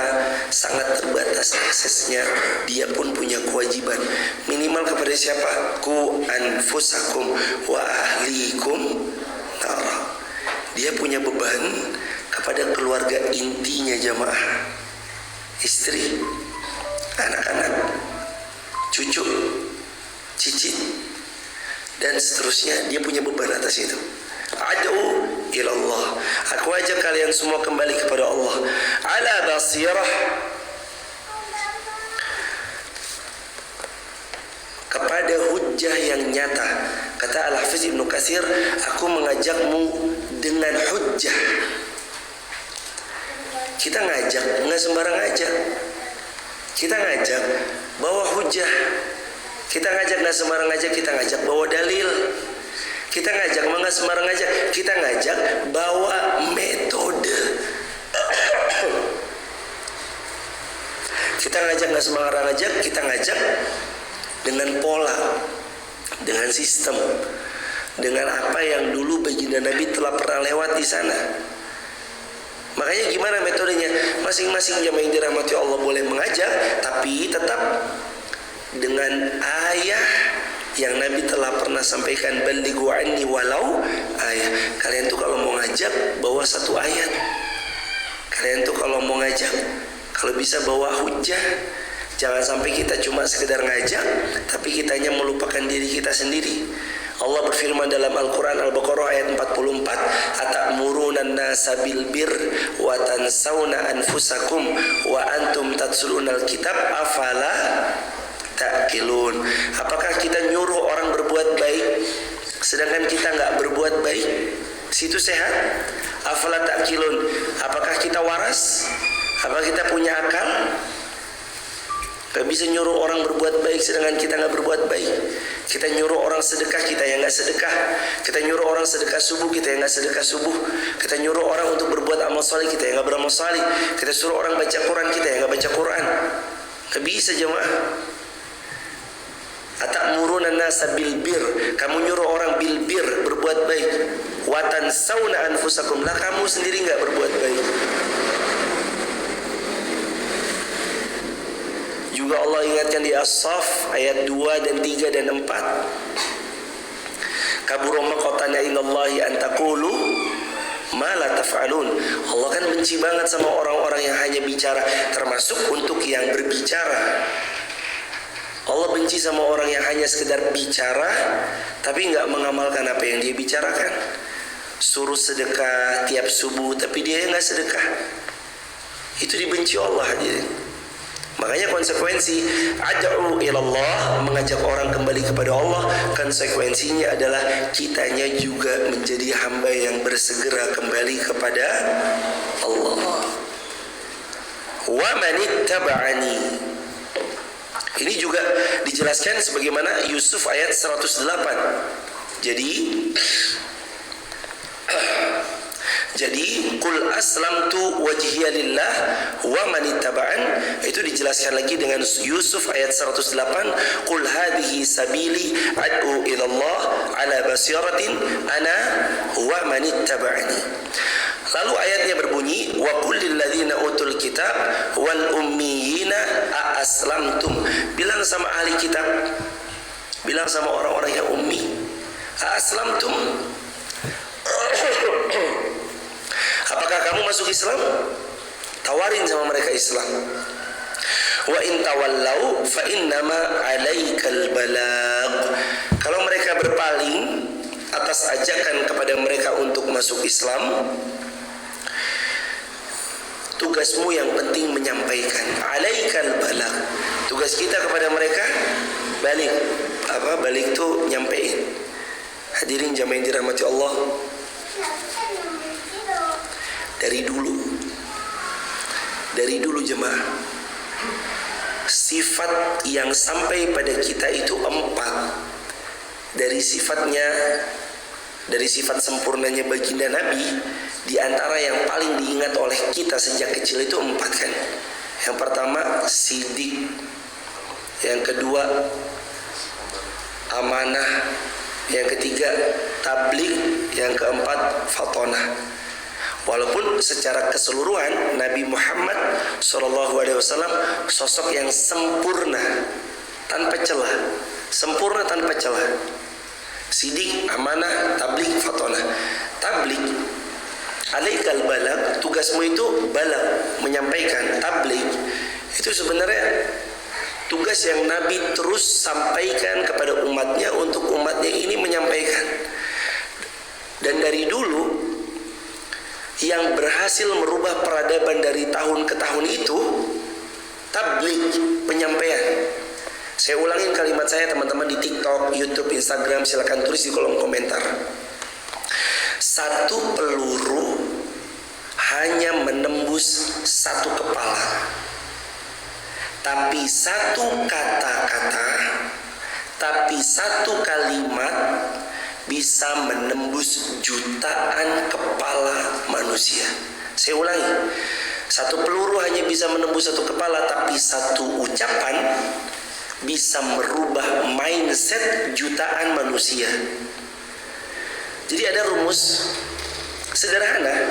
sangat terbatas aksesnya, dia pun punya kewajiban minimal kepada siapa? Ku anfusakum wa ahlikum nara. Dia punya beban kepada keluarga intinya jamaah, istri, anak-anak, cucu, cicit, dan seterusnya. Dia punya beban atas itu. Ad'u ilallah. Aku ajak kalian semua kembali kepada Allah. Ala basirah, kepada hujjah yang nyata. Kata Al-Hafiz Ibnu Katsir, aku mengajakmu dengan hujjah. Kita ngajak, nggak sembarang ngajak. Kita ngajak bawa hujjah. Kita ngajak nggak sembarang ngajak. Kita ngajak bawa dalil. Kita ngajak nggak sembarang ngajak. Kita ngajak bawa metode. Kita ngajak nggak sembarang ngajak. Kita ngajak dengan pola, dengan sistem, dengan apa yang dulu baginda Nabi telah pernah lewat di sana. Makanya gimana metodenya? Masing-masing jamaah yang dirahmati Allah boleh mengajak, tapi tetap dengan ayah yang Nabi telah pernah sampaikan, balighu anni walau ayat. Kalian tuh kalau mau ngajak bawa satu ayat. Kalian tuh kalau mau ngajak, kalau bisa bawa hujjah. Jangan sampai kita cuma sekedar ngajak, tapi kitanya melupakan diri kita sendiri. Allah berfirman dalam Al-Quran Al-Baqarah ayat 44, atamuruna an-nasa bil bir wa tansawna anfusakum wa antum tatsulunal kitab afala ta'qilun. Apakah kita nyuruh orang berbuat baik sedangkan kita nggak berbuat baik? Situ sehat? Afala ta'qilun. Apakah kita waras? Apakah kita punya akal? Gak bisa nyuruh orang berbuat baik sedangkan kita gak berbuat baik. Kita nyuruh orang sedekah, kita yang gak sedekah. Kita nyuruh orang sedekah subuh, kita yang gak sedekah subuh. Kita nyuruh orang untuk berbuat amal beramal saleh, kita yang nggak beramal saleh. Kita suruh orang baca Quran, kita yang nggak baca Quran. Nggak bisa jemaah. Atamuruna nasa bil bir, kamu nyuruh orang bil bir, berbuat baik. Wa tansawna anfusakum, lah kamu sendiri nggak berbuat baik. Juga Allah ingatkan di As-Saff ayat 2 dan 3 dan 4. Kabura maqatan indallahi an taqulu ma la taf'alun. Allah kan benci banget sama orang-orang yang hanya bicara, termasuk untuk yang berbicara. Allah benci sama orang yang hanya sekedar bicara tapi nggak mengamalkan apa yang dia bicarakan. Suruh sedekah tiap subuh tapi dia nggak sedekah. Itu dibenci Allah hadirin. Makanya konsekuensi ad'u ilallah, mengajak orang kembali kepada Allah, konsekuensinya adalah kitanya juga menjadi hamba yang bersegera kembali kepada Allah. Wa manittaba'ani, ini juga dijelaskan sebagaimana Yusuf ayat 108. Jadi qul aslamtu wajhiya lillah wa manittaba'an, itu dijelaskan lagi dengan Yusuf ayat 108, qul hadhihi sabili ad'u ila Allah ala basiratin ana wa manittaba'ani. Lalu ayatnya berbunyi wa qul lil ladzina utul kitab wal ummiyina a aslamtum, bilang sama ahli kitab, bilang sama orang-orang yang ummi, a aslamtum, apakah kamu masuk Islam? Tawarin sama mereka Islam. Wa in tawallau fa innama 'alaikal balagh. Kalau mereka berpaling atas ajakan kepada mereka untuk masuk Islam, tugasmu yang penting menyampaikan. 'Alaikal balagh. Tugas kita kepada mereka balik. Balik itu nyampein. Hadirin jamaah yang dirahmati Allah. Dari dulu jemaah, sifat yang sampai pada kita itu 4. Dari sifat sempurnanya baginda Nabi, di antara yang paling diingat oleh kita sejak kecil itu 4 kan. Yang pertama sidik, yang kedua amanah, yang ketiga tabligh, yang keempat fatonah. Walaupun secara keseluruhan Nabi Muhammad SAW sosok yang sempurna tanpa celah, sempurna tanpa celah. Sidik, amanah, tabligh, fatonah. Tabligh, alaikal balagh, tugasmu itu balagh, menyampaikan. Tabligh itu sebenarnya tugas yang Nabi terus sampaikan kepada umatnya untuk umatnya ini menyampaikan. Dan dari dulu yang berhasil merubah peradaban dari tahun ke tahun itu tabligh, penyampaian. Saya ulangin kalimat saya teman-teman di TikTok, YouTube, Instagram, silakan tulis di kolom komentar. Satu peluru hanya menembus satu kepala, tapi satu kata-kata, tapi satu kalimat bisa menembus jutaan kepala manusia. Saya ulangi, satu peluru hanya bisa menembus satu kepala, tapi satu ucapan bisa merubah mindset jutaan manusia. Jadi ada rumus sederhana,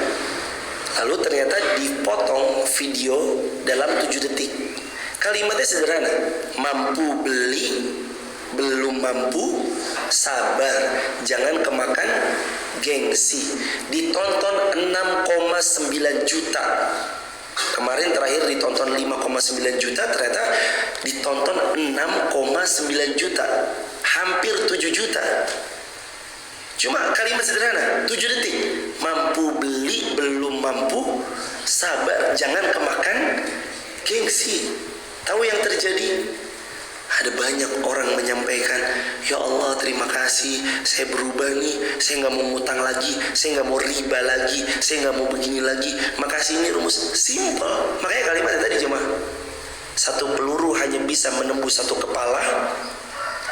lalu ternyata dipotong video dalam 7 detik. Kalimatnya sederhana, mampu beli, belum mampu sabar, jangan kemakan gengsi. Ditonton 6,9 juta. Kemarin terakhir ditonton 5,9 juta, ternyata ditonton 6,9 juta, hampir 7 juta. Cuma kalimat sederhana, 7 detik. Mampu beli, belum mampu sabar, jangan kemakan gengsi. Tahu yang terjadi? Ada banyak orang menyampaikan, ya Allah terima kasih, saya berubah nih, saya nggak mau ngutang lagi, saya nggak mau riba lagi, saya nggak mau begini lagi. Makasih, ini rumus simple. Makanya kalimatnya tadi cuma satu peluru hanya bisa menembus satu kepala,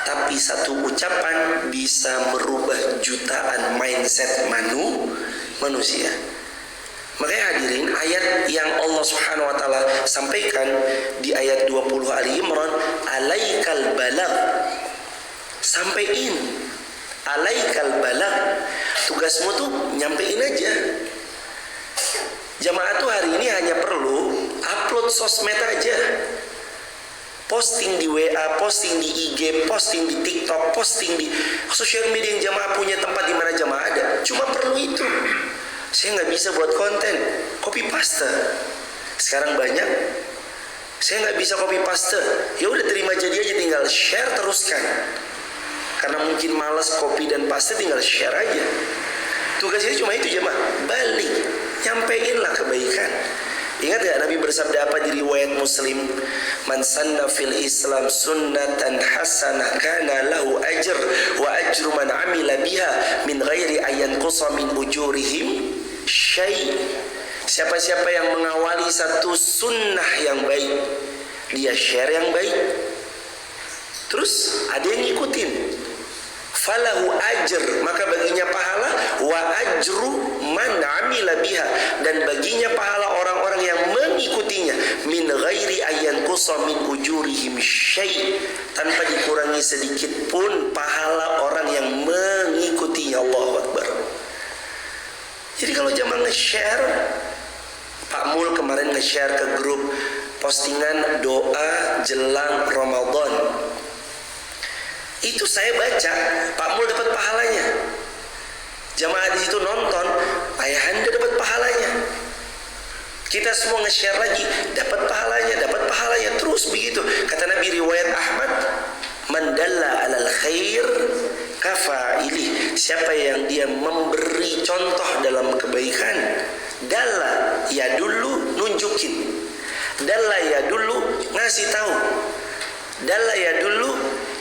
tapi satu ucapan bisa merubah jutaan mindset manusia. Makanya hadirin yang Allah Subhanahu wa taala sampaikan di ayat 20 Ali Imran, alaikal balagh, sampein, alaikal balagh, tugasmu tuh nyampein aja. Jamaah tuh hari ini hanya perlu upload sosmed aja, posting di WA, posting di IG, posting di TikTok, posting di sosial media yang jamaah punya, tempat di mana jamaah ada. Cuma perlu itu. Saya nggak bisa buat konten, copy paste. Sekarang banyak, saya nggak bisa copy paste. Ya udah terima jadi aja, tinggal share teruskan. Karena mungkin malas copy dan paste, tinggal share aja. Tugasnya cuma itu jemaah, balik, nyampeinlah kebaikan. Ingat gak Nabi bersabda apa di riwayat Muslim? Man sanna fil Islam sunnatan hasanah kana lahu ajr wa ajru man amila biha min ghairi ayan qusa min ujurihim syai'. Siapa-siapa yang mengawali satu sunnah yang baik, dia share yang baik, terus ada yang ngikutin, falahu ajr, maka baginya pahala, wa ajru man amila biha, dan baginya pahala orang-orang yang mengikutinya, min ghairi ayan qusa min ujurihim syai', tanpa dikurangi sedikit pun pahala orang yang mengikutinya. Allahu Akbar. Jadi kalau jamaah nge-share, Pak Mul kemarin nge-share ke grup postingan doa jelang Ramadan, itu saya baca, Pak Mul dapat pahalanya. Jamaah di situ nonton, ayahanda dapat pahalanya. Kita semua nge-share lagi, dapat pahalanya, terus begitu. Kata Nabi riwayat Ahmad, man dalla alal khair kafaili, siapa yang dia memberi contoh dalam kebaikan, dalla ya dulu nunjukin, dalla ya dulu ngasih tahu, dalla ya dulu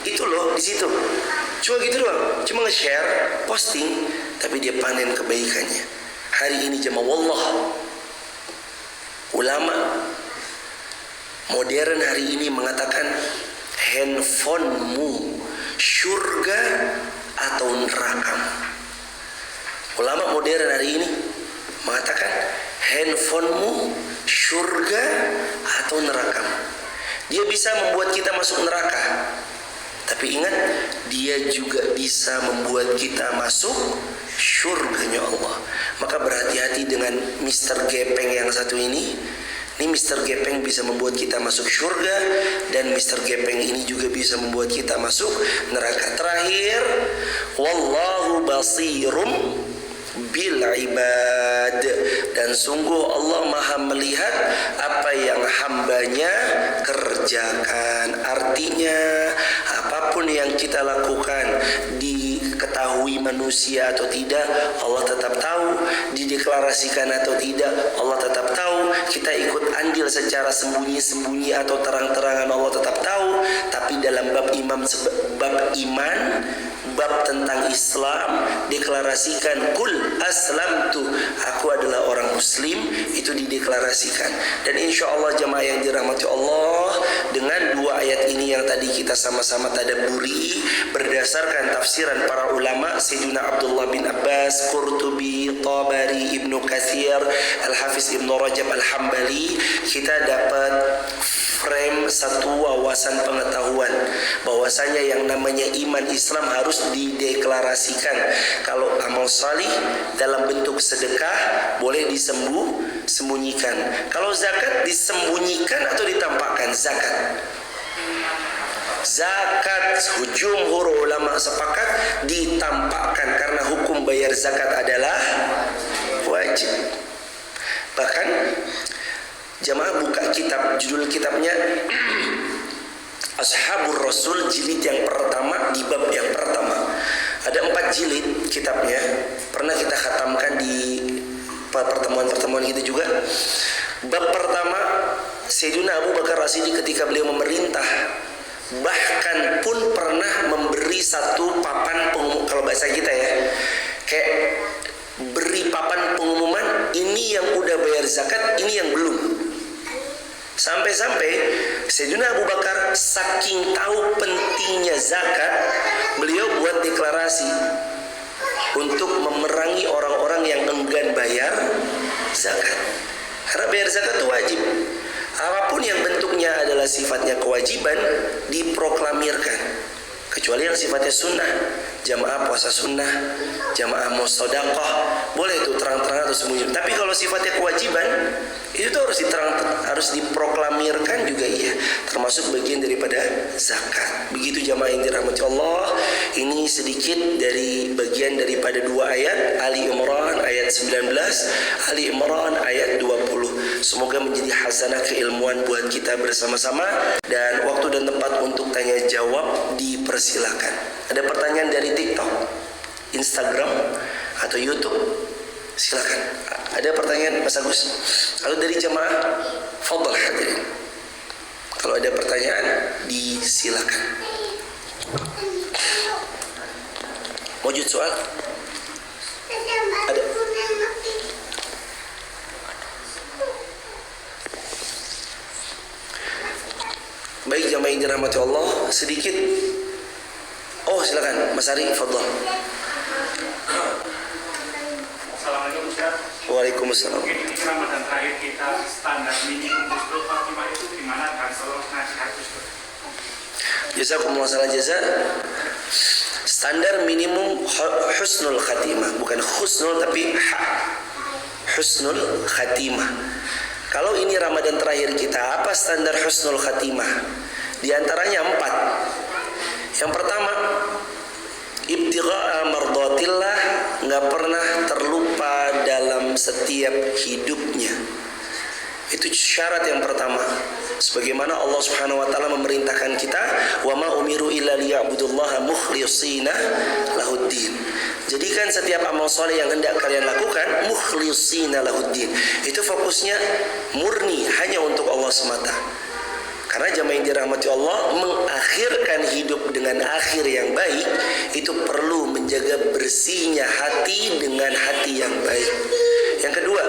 itu loh di situ. Cuma gitu doang, cuma nge-share, posting, tapi dia panen kebaikannya. Hari ini jemaah wallah, ulama modern hari ini mengatakan handphonemu surga atau neraka. Ulama modern hari ini mengatakan handphonemu surga atau neraka. Dia bisa membuat kita masuk neraka, tapi ingat, dia juga bisa membuat kita masuk surganya Allah. Maka berhati-hati dengan Mr. Gepeng yang satu ini. Ini Mr. Gepeng bisa membuat kita masuk surga, dan Mr. Gepeng ini juga bisa membuat kita masuk neraka. Terakhir, wallahu basirum bil ibad, dan sungguh Allah maha melihat apa yang hambanya kerjakan. Artinya apapun yang kita lakukan, diketahui manusia atau tidak, Allah tetap tahu. Dideklarasikan atau tidak, Allah tetap tahu. Kita ikut andil secara sembunyi-sembunyi atau terang-terangan, Allah tetap tahu. Tapi dalam bab iman, bab tentang Islam, deklarasikan kul aslamtu, aku adalah orang muslim, itu dideklarasikan. Dan insya Allah jemaah yang dirahmati Allah, dengan dua ayat ini yang tadi kita sama-sama tadabburi berdasarkan tafsiran para ulama, Sayyidina Abdullah bin Abbas, Qurtubi, Tabari, Ibnu Katsir, Al-Hafiz Ibnu Rajab Al-Hambali, kita dapat frame satu wawasan pengetahuan bahwasanya yang namanya iman Islam harus dideklarasikan. Kalau amal salih dalam bentuk sedekah boleh disembunyikan. Kalau zakat disembunyikan atau ditampakkan? Zakat jumhur ulama sepakat ditampakkan, karena hukum bayar zakat adalah wajib. Bahkan jamaah buka kitab, judul kitabnya Ashabur Rasul jilid yang pertama, di bab yang pertama. Ada 4 jilid kitabnya, pernah kita khatamkan di pertemuan-pertemuan kita juga. Bab pertama, Sayyidina Abu Bakar Rasyidi ketika beliau memerintah, bahkan pun pernah memberi satu papan pengumuman, kalau bahasa kita ya, kayak beri papan pengumuman, ini yang udah bayar zakat, ini yang belum. Sampai-sampai Sayyidina Abu Bakar saking tahu pentingnya zakat, beliau buat deklarasi untuk memerangi orang-orang yang enggan bayar zakat. Karena bayar zakat itu wajib. Apapun yang bentuknya adalah sifatnya kewajiban diproklamirkan. Kecuali yang sifatnya sunnah, jamaah puasa sunnah, jamaah mau sedekah, boleh itu terang-terangan atau sembunyi. Tapi kalau sifatnya kewajiban, itu tuh harus diproklamirkan juga iya, termasuk bagian daripada zakat. Begitu jamaah yang dirahmati Allah. Ini sedikit dari bagian daripada dua ayat, Ali Imran ayat 19, Ali Imran ayat 20. Semoga menjadi hasanah keilmuan buat kita bersama-sama. Dan waktu dan tempat untuk tanya jawab dipersilakan. Ada pertanyaan dari TikTok, Instagram, atau YouTube? Silakan. Ada pertanyaan Mas Agus? Kalau dari jamaah, fadhal hadirin. Kalau ada pertanyaan, disilakan. Wujud soal? Ada? Baik jamaah yang dirahmati Allah, sedikit. Oh silakan, Mas Ari, fadhal. Assalamualaikum Ustaz. Waalaikumsalam. Mungkin ini Ramadan terakhir kita, standar minimum Husnul Khatimah itu gimana kan? Tolong nasihat Ustaz. Jazakumullah khairan jaza. Standar minimum husnul khatimah, bukan husnul tapi husnul khatimah. Kalau ini Ramadan terakhir kita, apa standar husnul khatimah? Di antaranya 4. Yang pertama, ibtigha'a mardatillah, nggak pernah terlupa dalam setiap hidupnya. Itu syarat yang pertama. Sebagaimana Allah Subhanahu wa taala memerintahkan kita, wa ma umiru illa liya'budullaha mukhlishina lahuddin. Jadikan setiap amal soleh yang hendak kalian lakukan mukhlishina lahuddin. Itu fokusnya murni hanya untuk Allah semata. Karena jamaah yang dirahmati Allah, mengakhirkan hidup dengan akhir yang baik itu perlu menjaga bersihnya hati dengan hati yang baik. Yang kedua,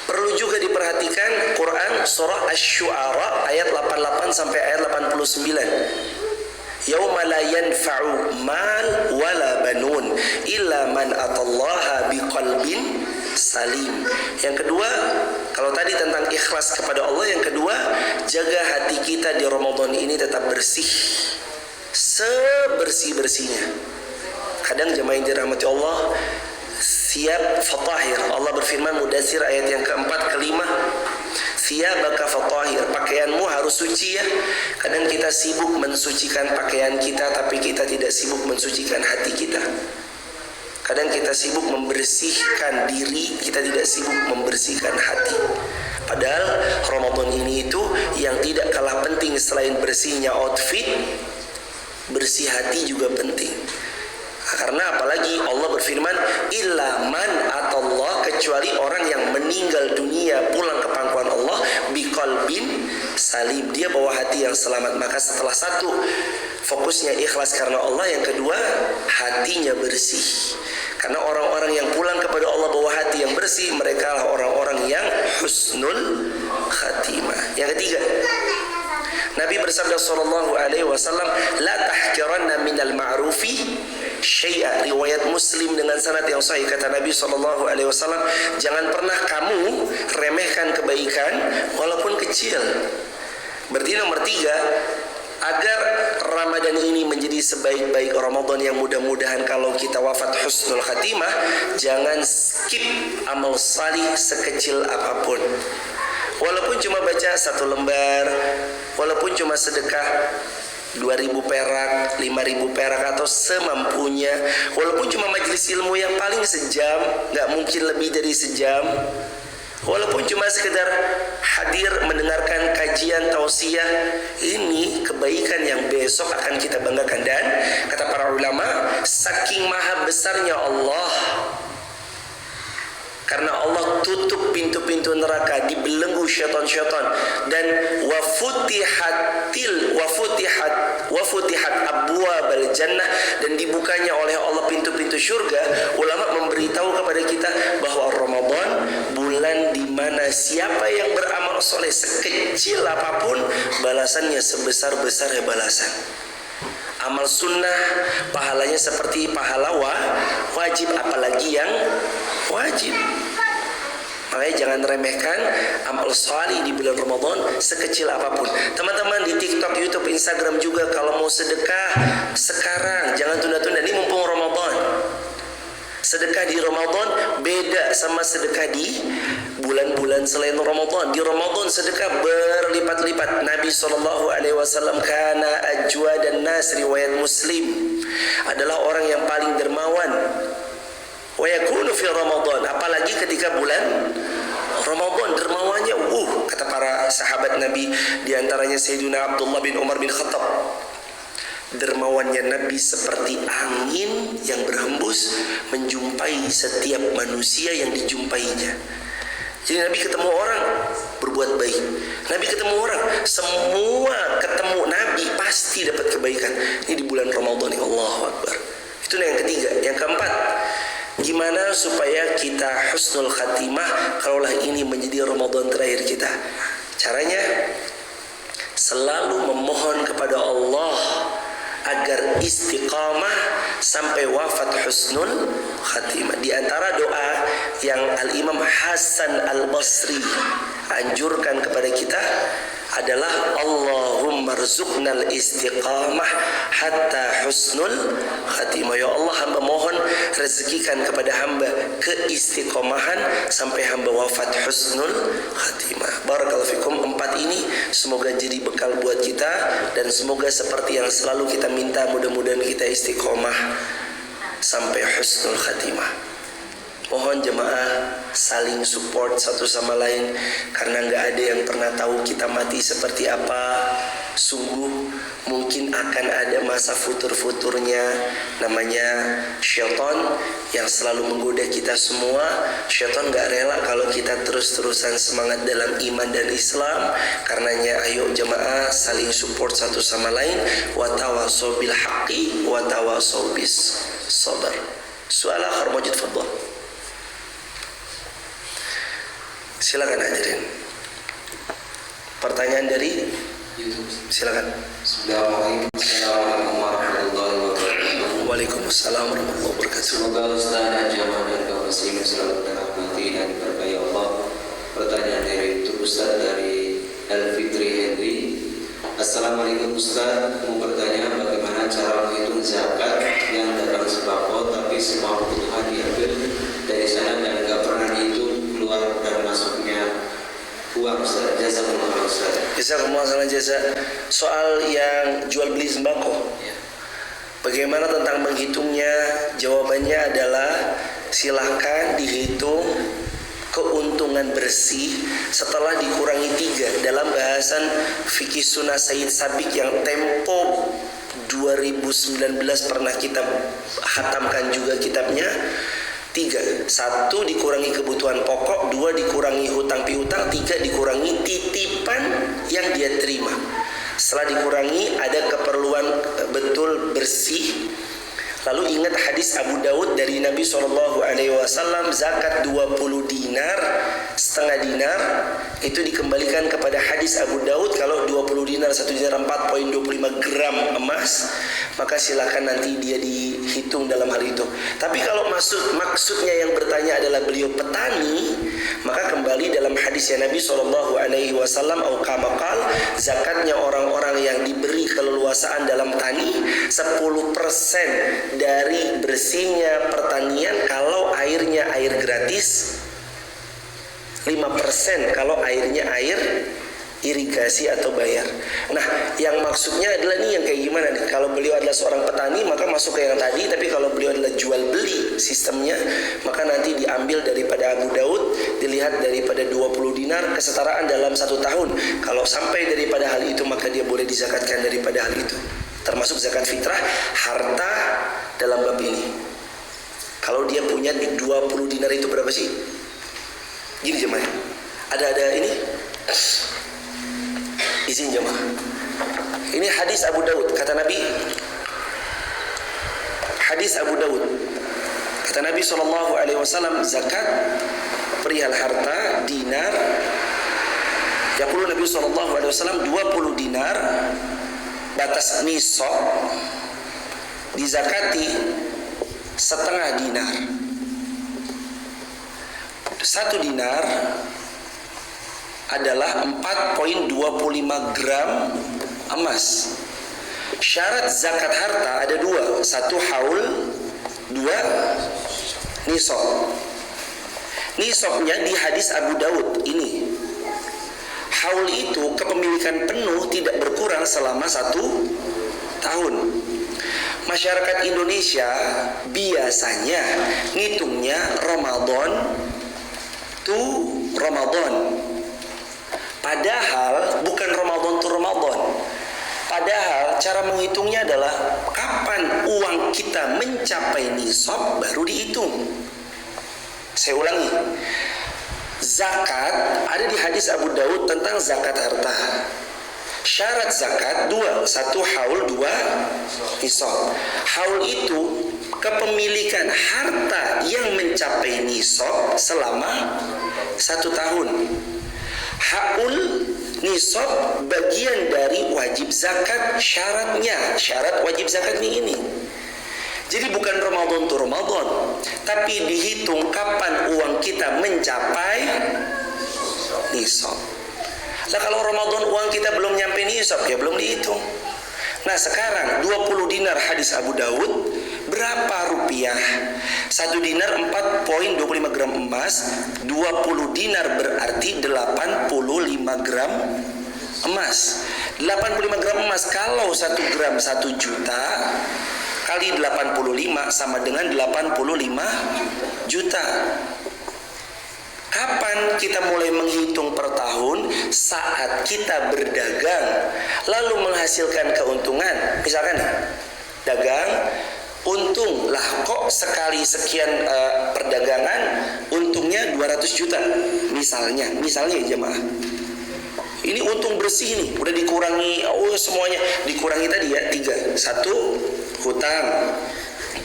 perlu juga diperhatikan Quran surah Asy-Syu'ara ayat 88 sampai ayat 89. Yauma la yanfa'u mal wala banun illa man atallaha biqalbin salim. Yang kedua, kalau tadi tentang ikhlas kepada Allah, yang kedua, jaga hati kita di Ramadan ini tetap bersih, sebersih-bersihnya. Kadang jemaah yang dirahmati Allah siap fatahir. Allah berfirman Mudaththir ayat yang keempat, kelima, thiyabaka fatahir, pakaianmu harus suci ya. Kadang kita sibuk mensucikan pakaian kita, tapi kita tidak sibuk mensucikan hati kita. Kadang kita sibuk membersihkan diri, kita tidak sibuk membersihkan hati. Padahal Ramadan ini itu yang tidak kalah penting selain bersihnya outfit, bersih hati juga penting. Karena apalagi Allah berfirman illa man atallah, kecuali orang yang meninggal dunia pulang ke pangkuan Allah biqalbin salim, dia bawa hati yang selamat. Maka setelah satu, fokusnya ikhlas karena Allah, yang kedua hatinya bersih. Karena orang-orang yang pulang kepada Allah bawa hati yang bersih, mereka lah orang-orang yang husnul khatimah. Yang ketiga, Nabi bersabda sallallahu alaihi wasallam, la tahqiranna minal ma'rufi syai'a. Riwayat Muslim dengan sanad yang sahih, kata Nabi sallallahu alaihi wasallam, jangan pernah kamu remehkan kebaikan walaupun kecil. Berarti nomor 3, agar Ramadan ini menjadi sebaik-baik Ramadan yang mudah-mudahan kalau kita wafat husnul khatimah, jangan skip amal salih sekecil apapun. Walaupun cuma baca 1 lembar, walaupun cuma sedekah 2.000 perak, 5.000 perak atau semampunya, walaupun cuma majelis ilmu yang paling sejam, gak mungkin lebih dari sejam, walaupun cuma sekedar hadir mendengarkan kajian tausiah, ini kebaikan yang besok akan kita banggakan. Dan kata para ulama, saking maha besarnya Allah, karena Allah tutup pintu-pintu neraka, dibelenggu syaitan-syaitan, dan wafutihat abwabal jannah, dan dibukanya oleh Allah pintu-pintu surga. Ulama memberitahu kepada kita bahwa Ramadan bulan di mana siapa yang beramal soleh sekecil apapun, balasannya sebesar-besarnya balasan. Amal sunnah pahalanya seperti pahala wajib, apalagi yang wajib. Makanya jangan remehkan amal salih di bulan Ramadan sekecil apapun. Teman-teman di TikTok, YouTube, Instagram juga kalau mau sedekah sekarang, jangan tunda-tunda. Ini mumpung Ramadan. Sedekah di Ramadan beda sama sedekah di bulan-bulan selain Ramadan. Di Ramadan sedekah berlipat-lipat. Nabi SAW kana ajwadan nas, riwayat Muslim, adalah orang yang paling dermawan. Wa yakunu fi Ramadan, apalagi ketika bulan Ramadan dermawannya kata para sahabat Nabi, di antaranya Sayyidina Abdullah bin Umar bin Khattab. Dermawannya Nabi seperti angin yang berhembus menjumpai setiap manusia yang dijumpainya. Jadi Nabi ketemu orang berbuat baik. Nabi ketemu orang, semua ketemu Nabi pasti dapat kebaikan. Ini di bulan Ramadan, Allahu Akbar. Itu yang ketiga. Yang keempat, gimana supaya kita husnul khatimah kalaulah ini menjadi Ramadan terakhir kita? Caranya selalu memohon kepada Allah agar istiqamah sampai wafat husnul khatimah. Di antara doa yang Al-Imam Hasan Al-Basri anjurkan kepada kita adalah Allahumma rzuqnal istiqamah hatta husnul khatimah. Ya Allah, hamba mohon rezekikan kepada hamba keistiqomahan sampai hamba wafat husnul khatimah. Barakallahu fikum. 4 ini semoga jadi bekal buat kita, dan semoga seperti yang selalu kita minta, mudah-mudahan kita istiqomah sampai husnul khatimah. Mohon jemaah saling support satu sama lain, karena nggak ada yang pernah tahu kita mati seperti apa. Sungguh mungkin akan ada masa futur-futurnya. Namanya syaitan yang selalu menggoda kita semua. Syaitan nggak rela kalau kita terus-terusan semangat dalam iman dan Islam. Karenanya ayo jemaah saling support satu sama lain. Wa tawassaw bil haqqi wa tawassaw bis sabr. Soal akhir mujid fadhal. Silakan hadirin. Pertanyaan dari YouTube. Silakan. Assalamualaikum warahmatullahi wabarakatuh. Waalaikumsalam warahmatullahi wabarakatuh. Semoga Ustaz dan jamaah dan kaum muslimin selalu dirahmati dan diberkahi Allah. Pertanyaan dari YouTube Ustaz dari Elfitri Henry. Assalamualaikum Ustaz, mau bertanya bagaimana cara menghitung zakat yang datang sembako tapi semua kebutuhan diambil dari sana dan nggak pernah dihitung keluar dan masuknya uang Ustaz. Jazakumullah Ustaz. Jazakumullah jasa. Soal yang jual beli sembako, bagaimana tentang menghitungnya? Jawabannya adalah silahkan dihitung keuntungan bersih setelah dikurangi 3. Dalam bahasan fikih sunnah Sayyid Sabiq yang tempo 2019 pernah kita hatamkan juga kitabnya. 3, 1 dikurangi kebutuhan pokok, 2 dikurangi hutang piutang, 3 dikurangi titipan yang dia terima. Setelah dikurangi ada keperluan betul bersih. Lalu ingat hadis Abu Daud dari Nabi SAW, zakat 20 dinar, setengah dinar itu dikembalikan kepada hadis Abu Daud. Kalau 20 dinar, 1 dinar 4,25 gram emas, maka silakan nanti dia dihitung dalam hal itu. Tapi kalau maksudnya yang bertanya adalah beliau petani, maka kembali dalam hadisnya Nabi SAW, aukamakal, zakatnya orang-orang yang diberi keleluasaan dalam tani 10% dari bersihnya pertanian kalau airnya air gratis, 5% kalau airnya air irigasi atau bayar. Nah, yang maksudnya adalah nih yang kayak gimana nih? Kalau beliau adalah seorang petani maka masuk ke yang tadi, tapi kalau beliau adalah jual beli sistemnya, maka nanti diambil daripada Abu Daud, dilihat daripada 20 dinar, kesetaraan dalam 1 tahun. Kalau sampai daripada hal itu maka dia boleh dizakatkan daripada hal itu. Termasuk zakat fitrah harta dalam bab ini. Kalau dia punya 20 dinar itu berapa sih? Gini jemaah. Ada ini. Izin jemaah. Ini hadis Abu Daud, kata Nabi. Hadis Abu Daud. Kata Nabi SAW, zakat perihal harta dinar. Yaqulu Nabi SAW 20 dinar batas nisab dizakati setengah dinar. 1 dinar adalah 4,25 gram emas. Syarat zakat harta ada 2, 1 haul, 2 nisab. Nisabnya di hadis Abu Daud ini. Haul itu kepemilikan penuh tidak berkurang selama 1 tahun. Masyarakat Indonesia biasanya ngitungnya Ramadan to Ramadan. Padahal bukan Ramadan to Ramadan. Padahal cara menghitungnya adalah kapan uang kita mencapai nisab baru dihitung. Saya ulangi. Zakat ada di hadis Abu Daud tentang zakat harta. Syarat zakat 2, 1 haul, 2 nisab. Haul itu kepemilikan harta yang mencapai nisab selama 1 tahun. Haul nisab bagian dari wajib zakat syaratnya. Syarat wajib zakat ini. Jadi bukan Ramadan to Ramadan, tapi dihitung kapan uang kita mencapai nisab. Lah kalau Ramadan uang kita belum nyampe nisab ya belum dihitung. Nah sekarang 20 dinar hadis Abu Daud berapa rupiah? 1 dinar 4,25 gram emas. 20 dinar berarti 85 gram emas. 85 gram emas kalau 1 gram 1 juta kali 85 sama dengan 85 juta. Kapan kita mulai menghitung per tahun? Saat kita berdagang lalu menghasilkan keuntungan. Misalkan dagang untung lah kok sekali sekian perdagangan untungnya 200 juta misalnya ya jemaah. Ini untung bersih nih, udah dikurangi semuanya dikurangi tadi ya 3. 1 hutang,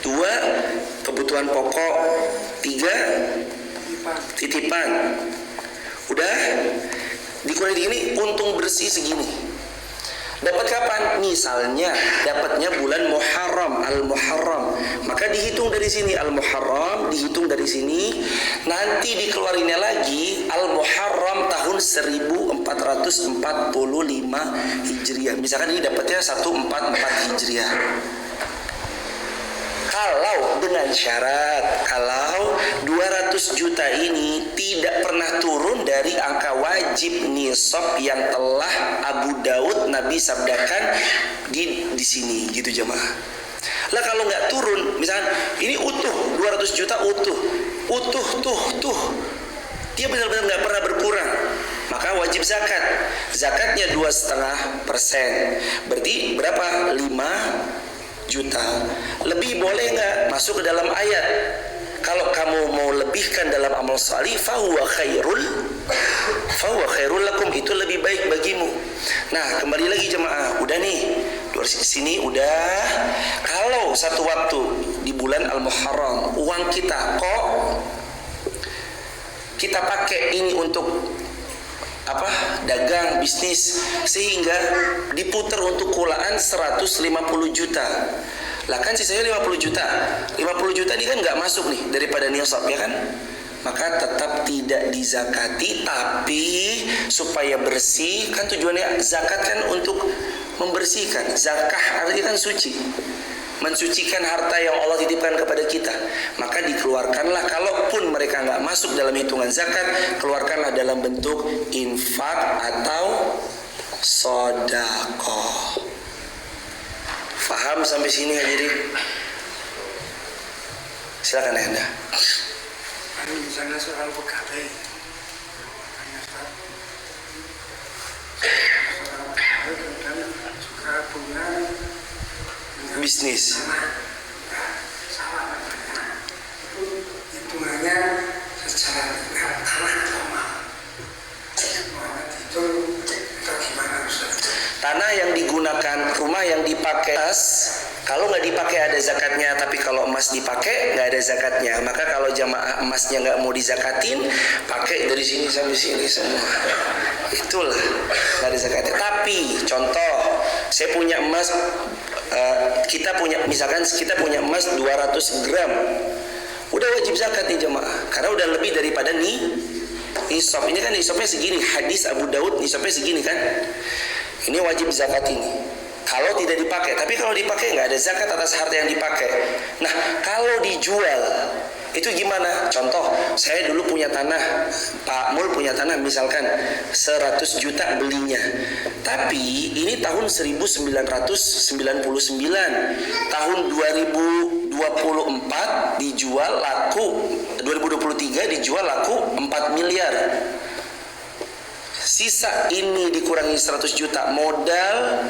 2 kebutuhan pokok, 3 titipan. Udah dikurangi gini, untung bersih segini. Dapat kapan? Misalnya dapatnya bulan Muharram, Al-Muharram. Maka dihitung dari sini Al-Muharram, dihitung dari sini. Nanti dikeluarinnya lagi Al-Muharram tahun 1445 Hijriah. Misalkan ini dapatnya 144 Hijriah. Kalau dengan syarat, kalau 200 juta ini tidak pernah turun dari angka wajib nisab yang telah Abu Daud Nabi sabdakan di sini gitu jemaah. Lah kalau nggak turun, misalkan ini utuh 200 juta utuh, dia benar-benar nggak pernah berkurang, maka wajib zakat. Zakatnya 2,5%. Berarti berapa? 5 juta. Lebih boleh nggak? Masuk ke dalam ayat. Kalau kamu mau lebihkan dalam amal salih, fahuwa khairul lakum, itu lebih baik bagimu. Nah, kembali lagi jemaah, udah nih, dari sini udah. Kalau satu waktu di bulan Al-Muharram, uang kita kok kita pakai ini untuk dagang, bisnis, sehingga diputar untuk kulaan 150 juta. Lah kan sisanya 50 juta. 50 juta ini kan nggak masuk nih daripada nisab ya kan? Maka tetap tidak dizakati, tapi supaya bersih. Kan tujuannya zakat kan untuk membersihkan. Zakah artinya kan suci, mensucikan harta yang Allah titipkan kepada kita. Maka dikeluarkanlah, kalaupun mereka nggak masuk dalam hitungan zakat, keluarkanlah dalam bentuk infak atau sedekah. Faham sampai sini hadirin? Silakan Anda. Misalnya soal pegawai, suka punya bisnis. Hitungannya secara kalah lama. Itu gimana Ustaz? Tanah yang digunakan, rumah yang dipakai kalau nggak dipakai ada zakatnya, tapi kalau emas dipakai nggak ada zakatnya. Maka kalau jamaah emasnya nggak mau dizakatin, pakai dari sini sampai sini semua. Itulah nggak ada zakatnya. Tapi contoh, saya punya emas, misalkan kita punya emas 200 gram. Udah wajib zakat nih jemaah, karena udah lebih daripada nisab. Ini kan nisabnya segini, hadis Abu Daud nisabnya segini kan. Ini wajib zakat ini. Kalau tidak dipakai, tapi kalau dipakai nggak ada zakat atas harta yang dipakai. Nah, kalau dijual itu gimana? Contoh, saya dulu punya tanah, Pak Mul punya tanah misalkan 100 juta belinya. Tapi ini tahun 1999, tahun 2024 dijual laku, 2023 dijual laku 4 miliar. Sisa ini dikurangi 100 juta modal,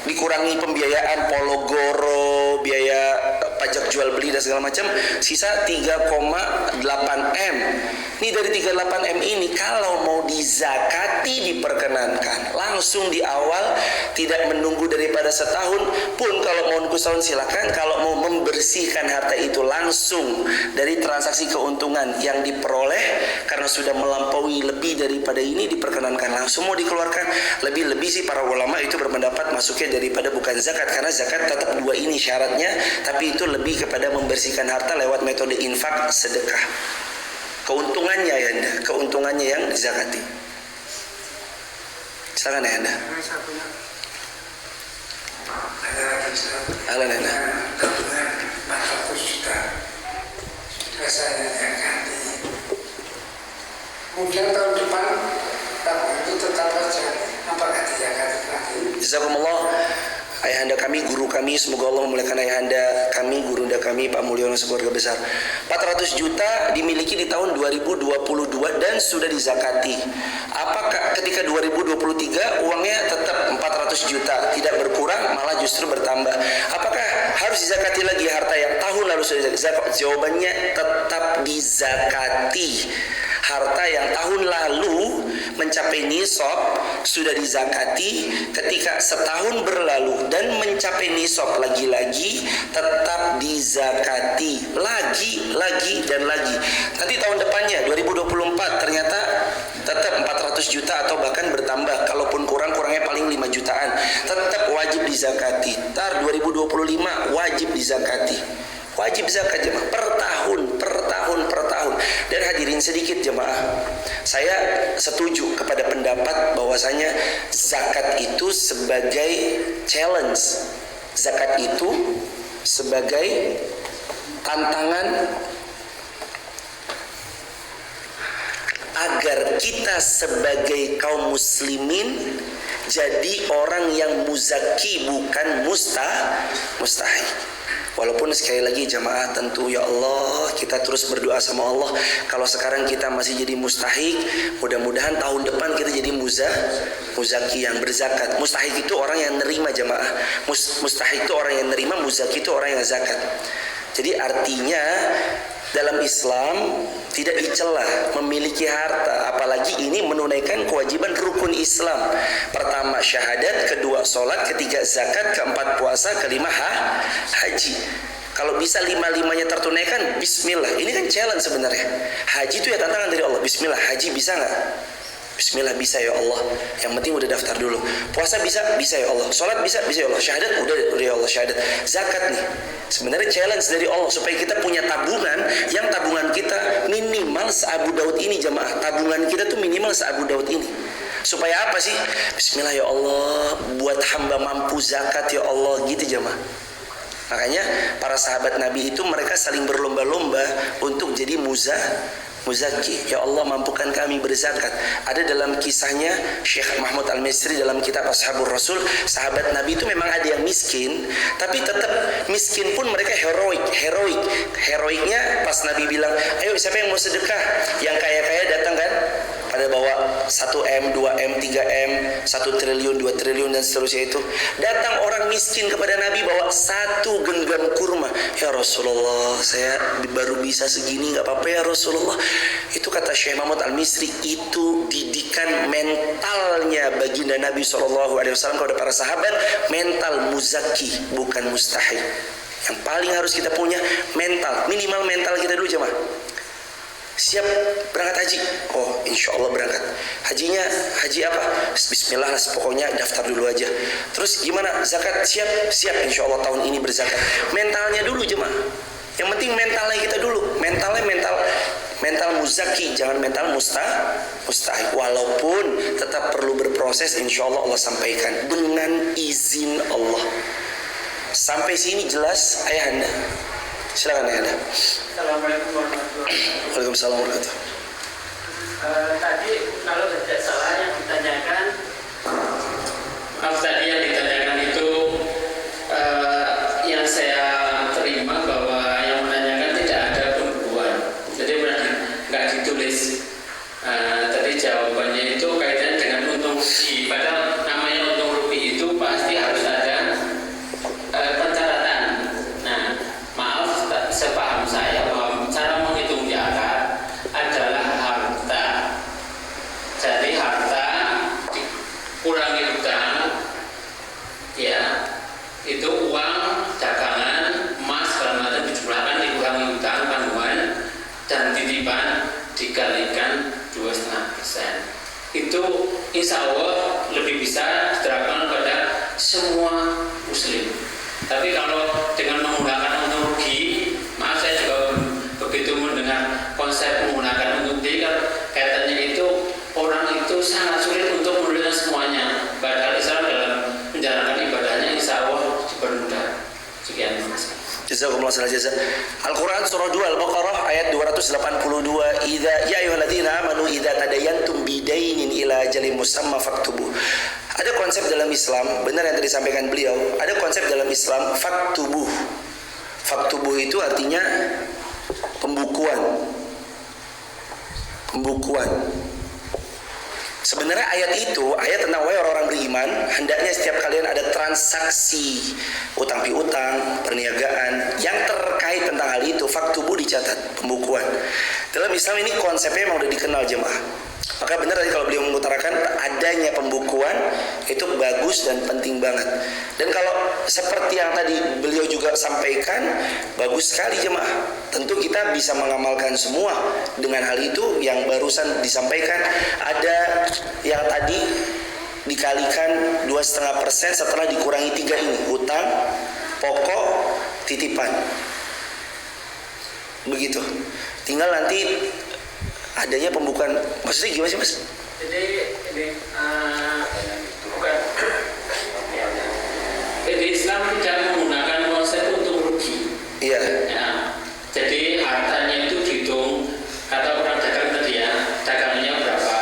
dikurangi pembiayaan Pologoro, biaya pajak jual beli dan segala macam, sisa 3,8 M. Ini dari 38 M ini kalau mau dizakati diperkenankan langsung di awal, tidak menunggu daripada setahun pun. Kalau mau nunggu setahun silakan. Kalau mau membersihkan harta itu langsung dari transaksi keuntungan yang diperoleh karena sudah melampaui lebih daripada ini, diperkenankan langsung mau dikeluarkan. Lebih-lebih sih para ulama itu berpendapat masuknya daripada bukan zakat, karena zakat tetap dua ini syaratnya, tapi itu lebih kepada membersihkan harta lewat metode infak sedekah. Keuntungannya ya Anda, keuntungannya yang dizakati. Silakan ya Anda. Saya punya ada lagi Halo Anda. tabungan 400 juta sudah saya ganti. Kemudian tahun depan tabungan itu tetap saja, apakah dizakati lagi? Jazakumullah. Ayahanda kami, guru kami, semoga Allah memuliakan ayahanda kami, gurunda kami, Pak Mulyono sekeluarga besar. 400 juta dimiliki di tahun 2022 dan sudah dizakati. Apakah ketika 2023 uangnya tetap 400 juta, tidak berkurang, malah justru bertambah? Apakah harus dizakati lagi harta yang tahun lalu sudah dizakati? Jawabannya tetap dizakati. Harta yang tahun lalu mencapai nisab sudah dizakati, ketika setahun berlalu dan mencapai nisab lagi-lagi tetap dizakati lagi dan lagi. Nanti tahun depannya 2024 ternyata tetap 400 juta atau bahkan bertambah, kalaupun kurangnya paling 5 jutaan, tetap wajib dizakati. Ntar 2025 wajib dizakati. Wajib zakat jemaah per tahun. Dan hadirin sedikit jemaah, saya setuju kepada pendapat bahwasanya zakat itu sebagai challenge, zakat itu sebagai tantangan agar kita sebagai kaum muslimin jadi orang yang muzaki, bukan mustahik. Walaupun sekali lagi jamaah, tentu ya Allah kita terus berdoa sama Allah. Kalau sekarang kita masih jadi mustahik, mudah-mudahan tahun depan kita jadi muzaki yang berzakat. Mustahik itu orang yang nerima jamaah. Mustahik itu orang yang nerima, muzaki itu orang yang zakat. Jadi artinya dalam Islam tidak dicela memiliki harta, apalagi ini menunaikan kewajiban rukun Islam. Pertama syahadat, kedua sholat, ketiga zakat, keempat puasa, kelima haji. Kalau bisa lima-limanya tertunaikan, bismillah. Ini kan challenge sebenarnya. Haji itu ya tantangan dari Allah. Bismillah, haji bisa nggak? Bismillah, bisa ya Allah. Yang penting udah daftar dulu. Puasa bisa ya Allah. Sholat bisa ya Allah. Syahadat udah ya Allah, syahadat. Zakat nih, sebenarnya challenge dari Allah supaya kita punya tabungan, yang tabungan kita minimal se-Abu Daud ini jamaah. Tabungan kita tuh minimal se-Abu Daud ini. Supaya apa sih? Bismillah ya Allah, buat hamba mampu zakat ya Allah, gitu jamaah. Makanya para sahabat Nabi itu mereka saling berlomba-lomba untuk jadi muzaki. Ya Allah, mampukan kami berzakat. Ada dalam kisahnya Syekh Mahmud Al-Misri dalam kitab Ashabur Rasul, sahabat Nabi itu memang ada yang miskin, tapi tetap miskin pun mereka heroiknya pas Nabi bilang, ayo siapa yang mau sedekah? Yang kaya-kaya datang kan, pada bawa 1M, 2M, 3M, 1 triliun, 2 triliun dan seterusnya itu. Datang orang miskin kepada Nabi bawa 1 genggam kurma. Ya Rasulullah, saya baru bisa segini, gak apa-apa ya Rasulullah. Itu kata Syekh Mahmud Al-Misri, itu didikan mentalnya baginda Nabi SAW kepada para sahabat, mental muzaki, bukan mustahik. Yang paling harus kita punya mental, minimal mental kita dulu jemaah. Siap berangkat haji? Oh insya Allah berangkat. Hajinya haji apa? Bismillah lah, pokoknya daftar dulu aja. Terus gimana? Zakat? Siap insya Allah tahun ini berzakat. Mentalnya dulu jemaah. Yang penting mentalnya kita dulu. Mental muzaki, jangan mental mustahik. Walaupun tetap perlu berproses, insya Allah Allah sampaikan dengan izin Allah. Sampai sini jelas ayahanda? Silakan ayahanda. Assalamualaikum warahmatullahi wabarakatuh. Waalaikumsalam warahmatullahi wabarakatuh. Tadi kalau tidak salah yang ditanyakan, itu yang saya terima bahwa yang menanyakan tidak ada pembukuan, jadi nggak ditulis. Tadi jawabannya itu kaitannya dengan untung rugi. Padahal namanya untung rugi itu pasti harus ada pencatatan. Nah, maaf, sepaham saya bahwa cara menghitung di akar adalah harta. Jadi harta dikurangi utang, ya, itu uang, dagangan, emas, segala macam dijumlahkan, dikurangi utang, tanggungan, dan titipan dikalikan 2,5%. Itu insya Allah lebih bisa diterapkan pada semua muslim. Tapi kalau dengan menggunakan untung rugi, maaf saya juga begitu mendengar konsep menggunakan untung rugi, kaitannya itu orang itu sangat sulit untuk menunaikan semuanya. Padahal Islam dalam menjalankan ibadahnya insya Allah dipermudah. Sekian, terima kasih. Jazakumullah khairan. Al-Quran surah 2 Al-Baqarah ayat 282. Ya ayyuhalladzina amanu idza tadayantum bidainin ila ajalin musamma faktubuh. Ada konsep dalam Islam, benar yang tadi disampaikan beliau. Ada konsep dalam Islam faktubuh. Faktubuh itu artinya pembukuan. Sebenarnya ayat itu, ayat tentang wahai orang-orang beriman, hendaknya setiap kalian ada transaksi utang piutang, perniagaan yang terkait tentang hal itu, faktubu dicatat, pembukuan. Dalam Islam ini konsepnya memang udah dikenal jemaah. Maka benar tadi kalau beliau mengutarakan adanya pembukuan itu bagus dan penting banget. Dan kalau seperti yang tadi beliau juga sampaikan, bagus sekali jemaah. Tentu kita bisa mengamalkan semua dengan hal itu yang barusan disampaikan. Ada yang tadi dikalikan 2,5% setelah dikurangi 3 ini, utang, pokok, titipan. Begitu. Tinggal nanti adanya pembukaan. Maksudnya gimana sih mas? Jadi ini bukan. Jadi Islam tidak menggunakan konsep untung rugi. Iya. Ya, jadi hartanya itu dihitung, kata orang dagang tadi ya, dagangannya berapa,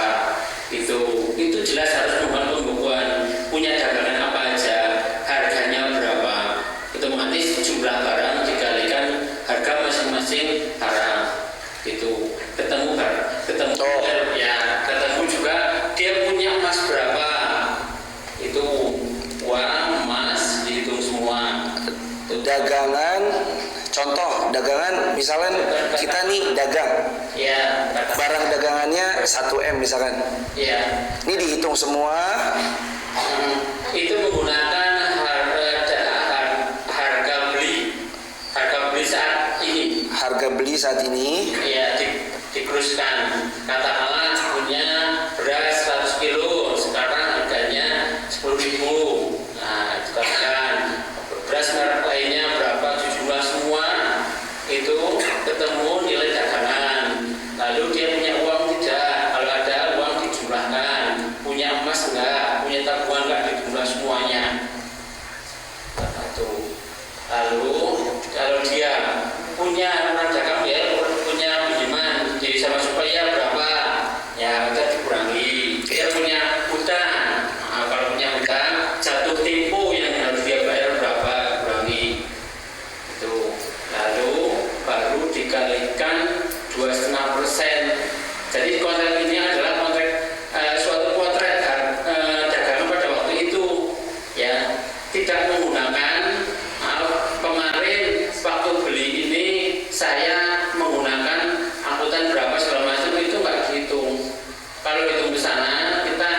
itu jelas harus membuat pembukuan, punya dagangan apa aja, harganya berapa, otomatis jumlah barang dikalikan harga masing-masing barang, itu ketemu ya, ketemu juga dia punya emas berapa, itu uang emas dihitung semua. Dagangan, contoh dagangan misalnya kita nih dagang, Ya, barang dagangannya 1M misalkan, ya. ini dihitung semua. Itu menggunakan harga beli saat ini. Harga beli saat ini. Ya, dikuruskan. Katakanlah punya beras 100 kilo, sekarang harganya 10.000. Nah, dikatakan beras merek lainnya berapa, jumlah semua itu ketemu nilai dagangan. Lalu dia punya uang tidak? Kalau ada uang dijumlahkan. Punya emas enggak? Punya tabungan enggak? Dijumlah semuanya. Itu. Lalu kalau dia punya orang dagang, dia punya pinjaman jadi sama supaya berapa? Ya kita dikurangi. Dia punya hutang. Nah, kalau punya hutang jatuh tempo yang harus dia bayar berapa? Kurangi. Itu. Lalu baru dikalikan 2,5%. Jadi kontrak ini adalah kontrak suatu kontrak dagangan pada waktu itu, ya, tidak menggunakan kemarin waktu beli ini saya menggunakan angkutan berapa segala macam, itu nggak dihitung. Kalau hitung ke sana kita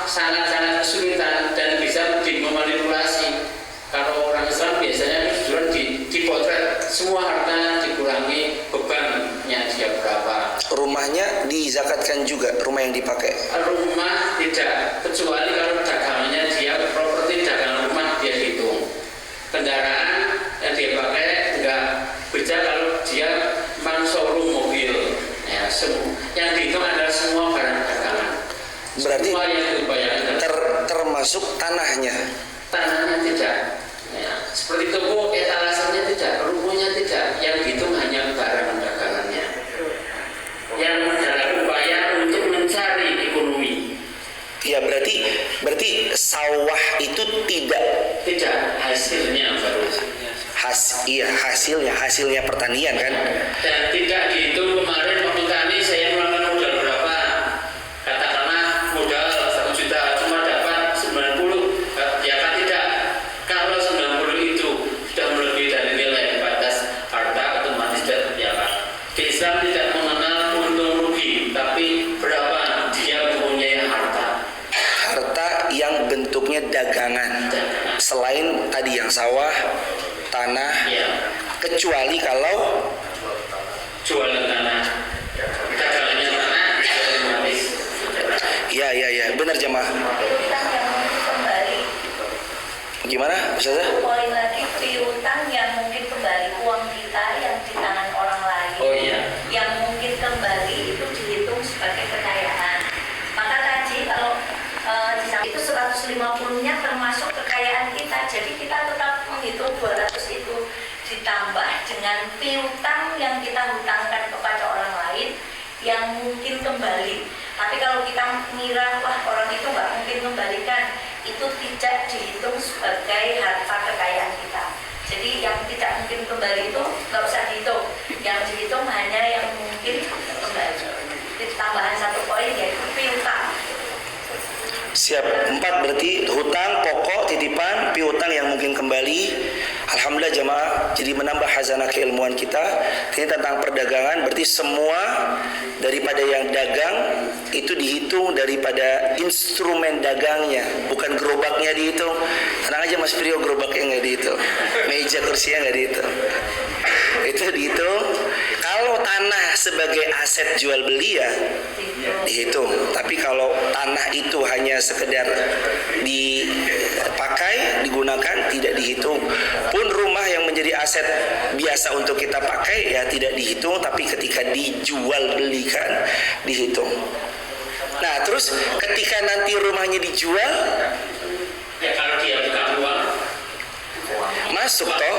sangat-sangat kesulitan dan bisa dimanipulasi. Kalau orang Islam biasanya jualan dipotret semua harta, dikurangi bebannya dia berapa. Rumahnya dizakatkan juga, rumah yang dipakai. Rumah tidak, kecuali kalau dagangannya dia properti dagangan rumah dia hitung. Kendaraan yang dia pakai enggak. Berarti Semua yang dibayarkan. termasuk tanahnya. Tanahnya tidak. Ya, seperti toko etalasannya tidak, rukonya tidak. Yang dihitung hanya barang dagangannya. Yang dalam upaya untuk mencari ekonomi. Ya berarti sawah itu Tidak hasilnya baru. hasilnya pertanian kan. Dan tidak dihitung kemarin waktu tani saya melakukan modal berapa. Katakanlah modal 1 juta cuma dapat 90. Ya kan tidak. Kalau 90 itu sudah melebihi dari nilai batas harta otomatis tidak terbiarkan. Di Islam tidak mengenal untung rugi, tapi berapa dia mempunyai harta. Harta yang bentuknya dagangan selain tadi yang sawah, tanah, Ya, kecuali kalau jualan tanah, dagangannya tanah, dia otomatis. ya benar jemaah. Piutang yang mungkin kembali, Gimana Ustazah? poin lagi piutang yang mungkin kembali, uang kita yang di tangan orang lain, Oh iya. yang mungkin kembali itu dihitung sebagai kekayaan. Maka tadi kalau di samping itu 150-nya termasuk kekayaan kita, jadi kita tetap menghitung 200 itu ditambah dengan piutang yang kita hutangkan kepada orang lain yang mungkin kembali. Tapi kalau kita mengira wah orang itu nggak mungkin kembalikan, itu tidak dihitung sebagai harta kekayaan kita. Jadi yang tidak mungkin kembali itu nggak usah dihitung, yang dihitung hanya yang mungkin kembali. Itu tambahan 1 poin yaitu piutang. Siap. 4 berarti hutang, pokok, titipan, piutang yang mungkin kembali. Alhamdulillah jemaah, jadi menambah khazanah keilmuan kita. Ini tentang perdagangan, berarti semua daripada yang dagang itu dihitung daripada instrumen dagangnya, bukan gerobaknya dihitung. Tenang aja Mas Priyo, gerobaknya nggak dihitung, meja kursinya nggak dihitung. Itu dihitung. Kalau tanah sebagai aset jual beli ya dihitung. Tapi kalau tanah itu hanya sekedar dipakai, digunakan, tidak dihitung. Pun rumah yang menjadi aset biasa untuk kita pakai ya tidak dihitung, tapi ketika dijual belikan dihitung. Nah, terus ketika nanti rumahnya dijual, Ya kalau dia buka uang, masuk toh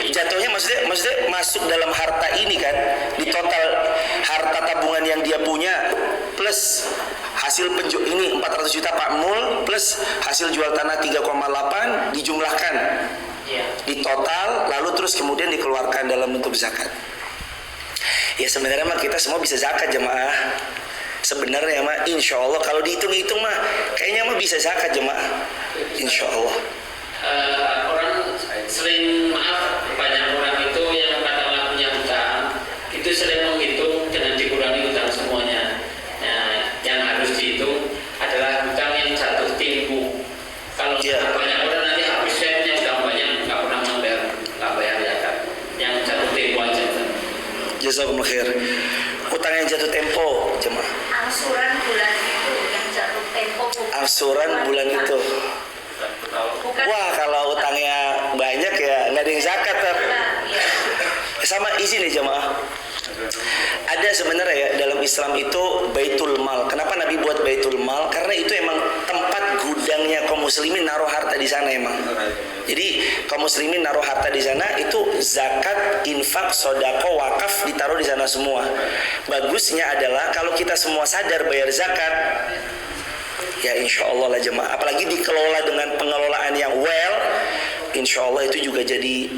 jatuhnya, maksudnya masuk dalam harta ini kan, di total harta tabungan yang dia punya plus hasil ini 400 juta Pak Mul plus hasil jual tanah 3,8 dijumlahkan ya. di total, lalu terus kemudian dikeluarkan dalam bentuk zakat. Ya sebenarnya mah kita semua bisa zakat jemaah. Sebenarnya mah insya Allah kalau dihitung-hitung mah kayaknya mah bisa zakat jemaah, insya Allah. Orang sering, maaf, banyak orang itu yang katakanlah punya hutang itu sering menghitung dengan dikurangi hutang semuanya. Nah, yang harus dihitung adalah hutang yang jatuh tempo. Kalau Iya. banyak orang nanti habis saya punya hutang banyak nggak pernah nggak bayar zakat. Yang jatuh tempo aja. Jazakumullah khair. Utang yang jatuh tempo jemaah. Angsuran bulan itu yang jatuh tempo. Angsuran bulan itu. Bukan. Wah kalau utangnya banyak ya nggak ada yang zakat ter. Ya. Sama izin ya jemaah. Ada sebenarnya ya dalam Islam itu Baitul Mal. Kenapa Nabi buat Baitul Mal? Karena itu emang tempat gudangnya kaum muslimin naruh harta di sana emang. Jadi kaum muslimin naruh harta di sana itu zakat, infak, sodako, wakaf ditaruh di sana semua. Bagusnya adalah kalau kita semua sadar bayar zakat, ya insya Allah lah jemaah. Apalagi dikelola dengan pengelolaan yang well, insya Allah itu juga jadi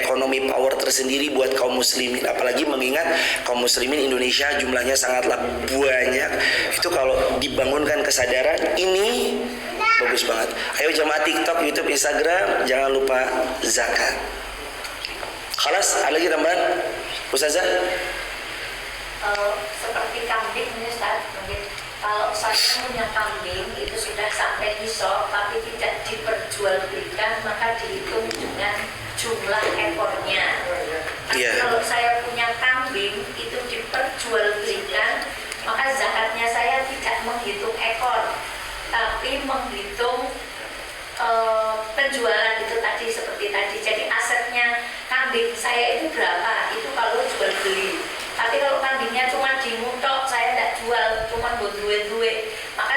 ekonomi power tersendiri buat kaum muslimin. Apalagi mengingat kaum muslimin Indonesia jumlahnya sangatlah banyak. Itu kalau dibangunkan kesadaran ini bagus banget. Ayo jemaah TikTok, YouTube, Instagram, jangan lupa zakat. Khalas, ada lagi tambahan? Ustazah? Seperti kambing ini Ustaz, mungkin kalau saya punya kambing itu sudah sampai nisab tapi tidak diperjualbelikan, maka dihitung dengan jumlah ekornya. Tapi Iya. kalau saya punya kambing itu diperjualbelikan, maka zakatnya saya tidak menghitung ekor, tapi menghitung penjualan itu tadi seperti tadi. Jadi asetnya kambing saya itu berapa? Itu kalau jual beli. Tapi kalau kambingnya cuma dimutok, saya tidak jual, cuma buat duit-duit, maka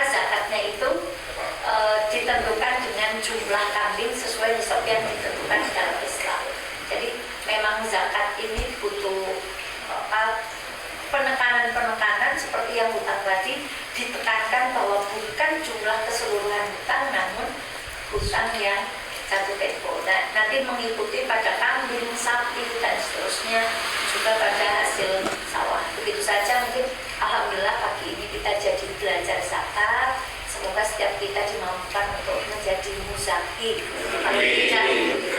jumlah keseluruhan hutang, namun hutang yang jatuh tempo. Dan nanti mengikuti pada kambing, sapi, dan seterusnya juga pada hasil sawah. Begitu saja mungkin. Alhamdulillah pagi ini kita jadi belajar zakat. Semoga setiap kita dimampukan untuk menjadi muzaki. Kalau tidak,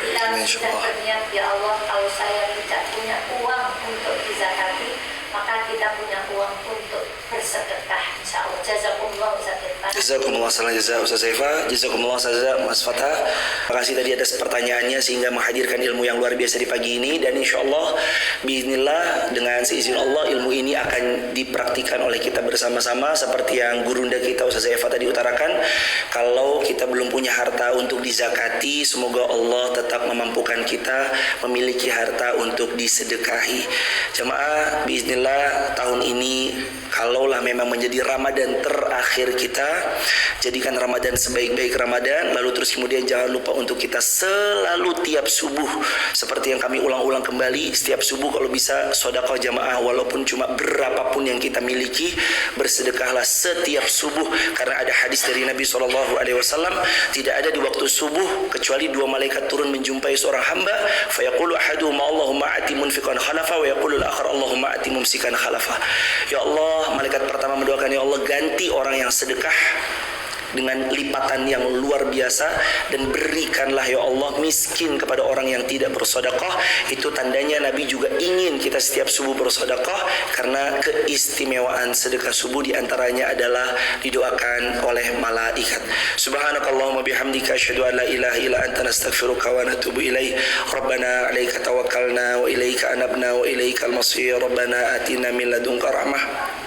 kita sudah berniat, ya Allah, kalau saya tidak punya uang untuk dizakati, maka kita punya uang untuk bersedekah, insya Allah. Jazakumullah Ustaz Irfan. Jazakumullah salam jazak Ustaz Saifa, jazakumullah jazak Mas Fatah. Terima kasih tadi atas pertanyaannya sehingga menghadirkan ilmu yang luar biasa di pagi ini, dan insya Allah bismillah dengan seizin Allah ilmu ini akan dipraktikkan oleh kita bersama-sama seperti yang gurunda kita Ustaz Saifa tadi utarakan. Kalau kita belum punya harta untuk dizakati, semoga Allah tetap memampukan kita memiliki harta untuk disedekahi. Jemaah, bismillah tahun ini kalaulah memang menjadi Ramadan terakhir kita, jadikan Ramadan sebaik-baik Ramadan. Lalu terus kemudian jangan lupa untuk kita selalu tiap subuh, seperti yang kami ulang-ulang kembali, setiap subuh kalau bisa sedekah jamaah, walaupun cuma berapapun yang kita miliki, bersedekahlah setiap subuh. Karena ada hadis dari Nabi SAW, tidak ada di waktu subuh kecuali dua malaikat turun menjumpai seorang hamba, fayaqulu ahaduhuma Allahumma ati munfiqan khalafa, wa yaqulu al-akhar Allahumma ati mumsikan khalafa. Ya Allah, malaikat pertama mendoakan, ya Allah, ganti orang yang sedekah dengan lipatan yang luar biasa, dan berikanlah ya Allah miskin kepada orang yang tidak bersedekah. Itu tandanya Nabi juga ingin kita setiap subuh bersedekah, karena keistimewaan sedekah subuh diantaranya adalah didoakan oleh malaikat. Subhanakallahumma bihamdika asyhadu an la ilaha illa anta nastaghfiruka wa natubu ilaik. Rabbana 'alaika tawakkalna wa ilaika anabna wa ilaikal masir. Rabbana atina min ladunka rahmah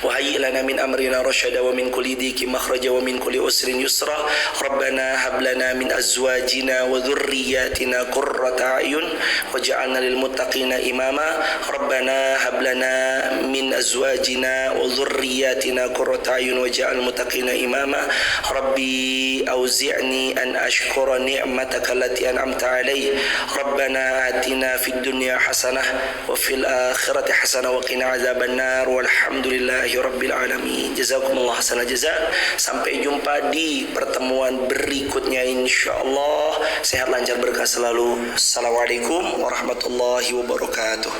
wa hayyi lana min amrina rasyada wa min kulli dhiqin makhraja wa min kulli usrin yusra. Rabbana hab lana min azwajina wa dhurriyyatina qurrata a'yun waj'alna lil muttaqina imama. Rabbana hab lana min azwajina wa dhurriyyatina qurrata a'yun waj'alna lil muttaqina imama. Rabbi auzi'ni an ashkura ni'mataka allati an'amta 'alayya. Rabbana atina fid dunya hasanah wa fil akhirati hasanah wa qina adzabannar. Walhamdulillah Rabbil Alamin. Jazakumullah hasanal jazak. Sampai jumpa di pertemuan berikutnya insyaallah. Sehat, lancar, berkah selalu. Assalamualaikum warahmatullahi wabarakatuh.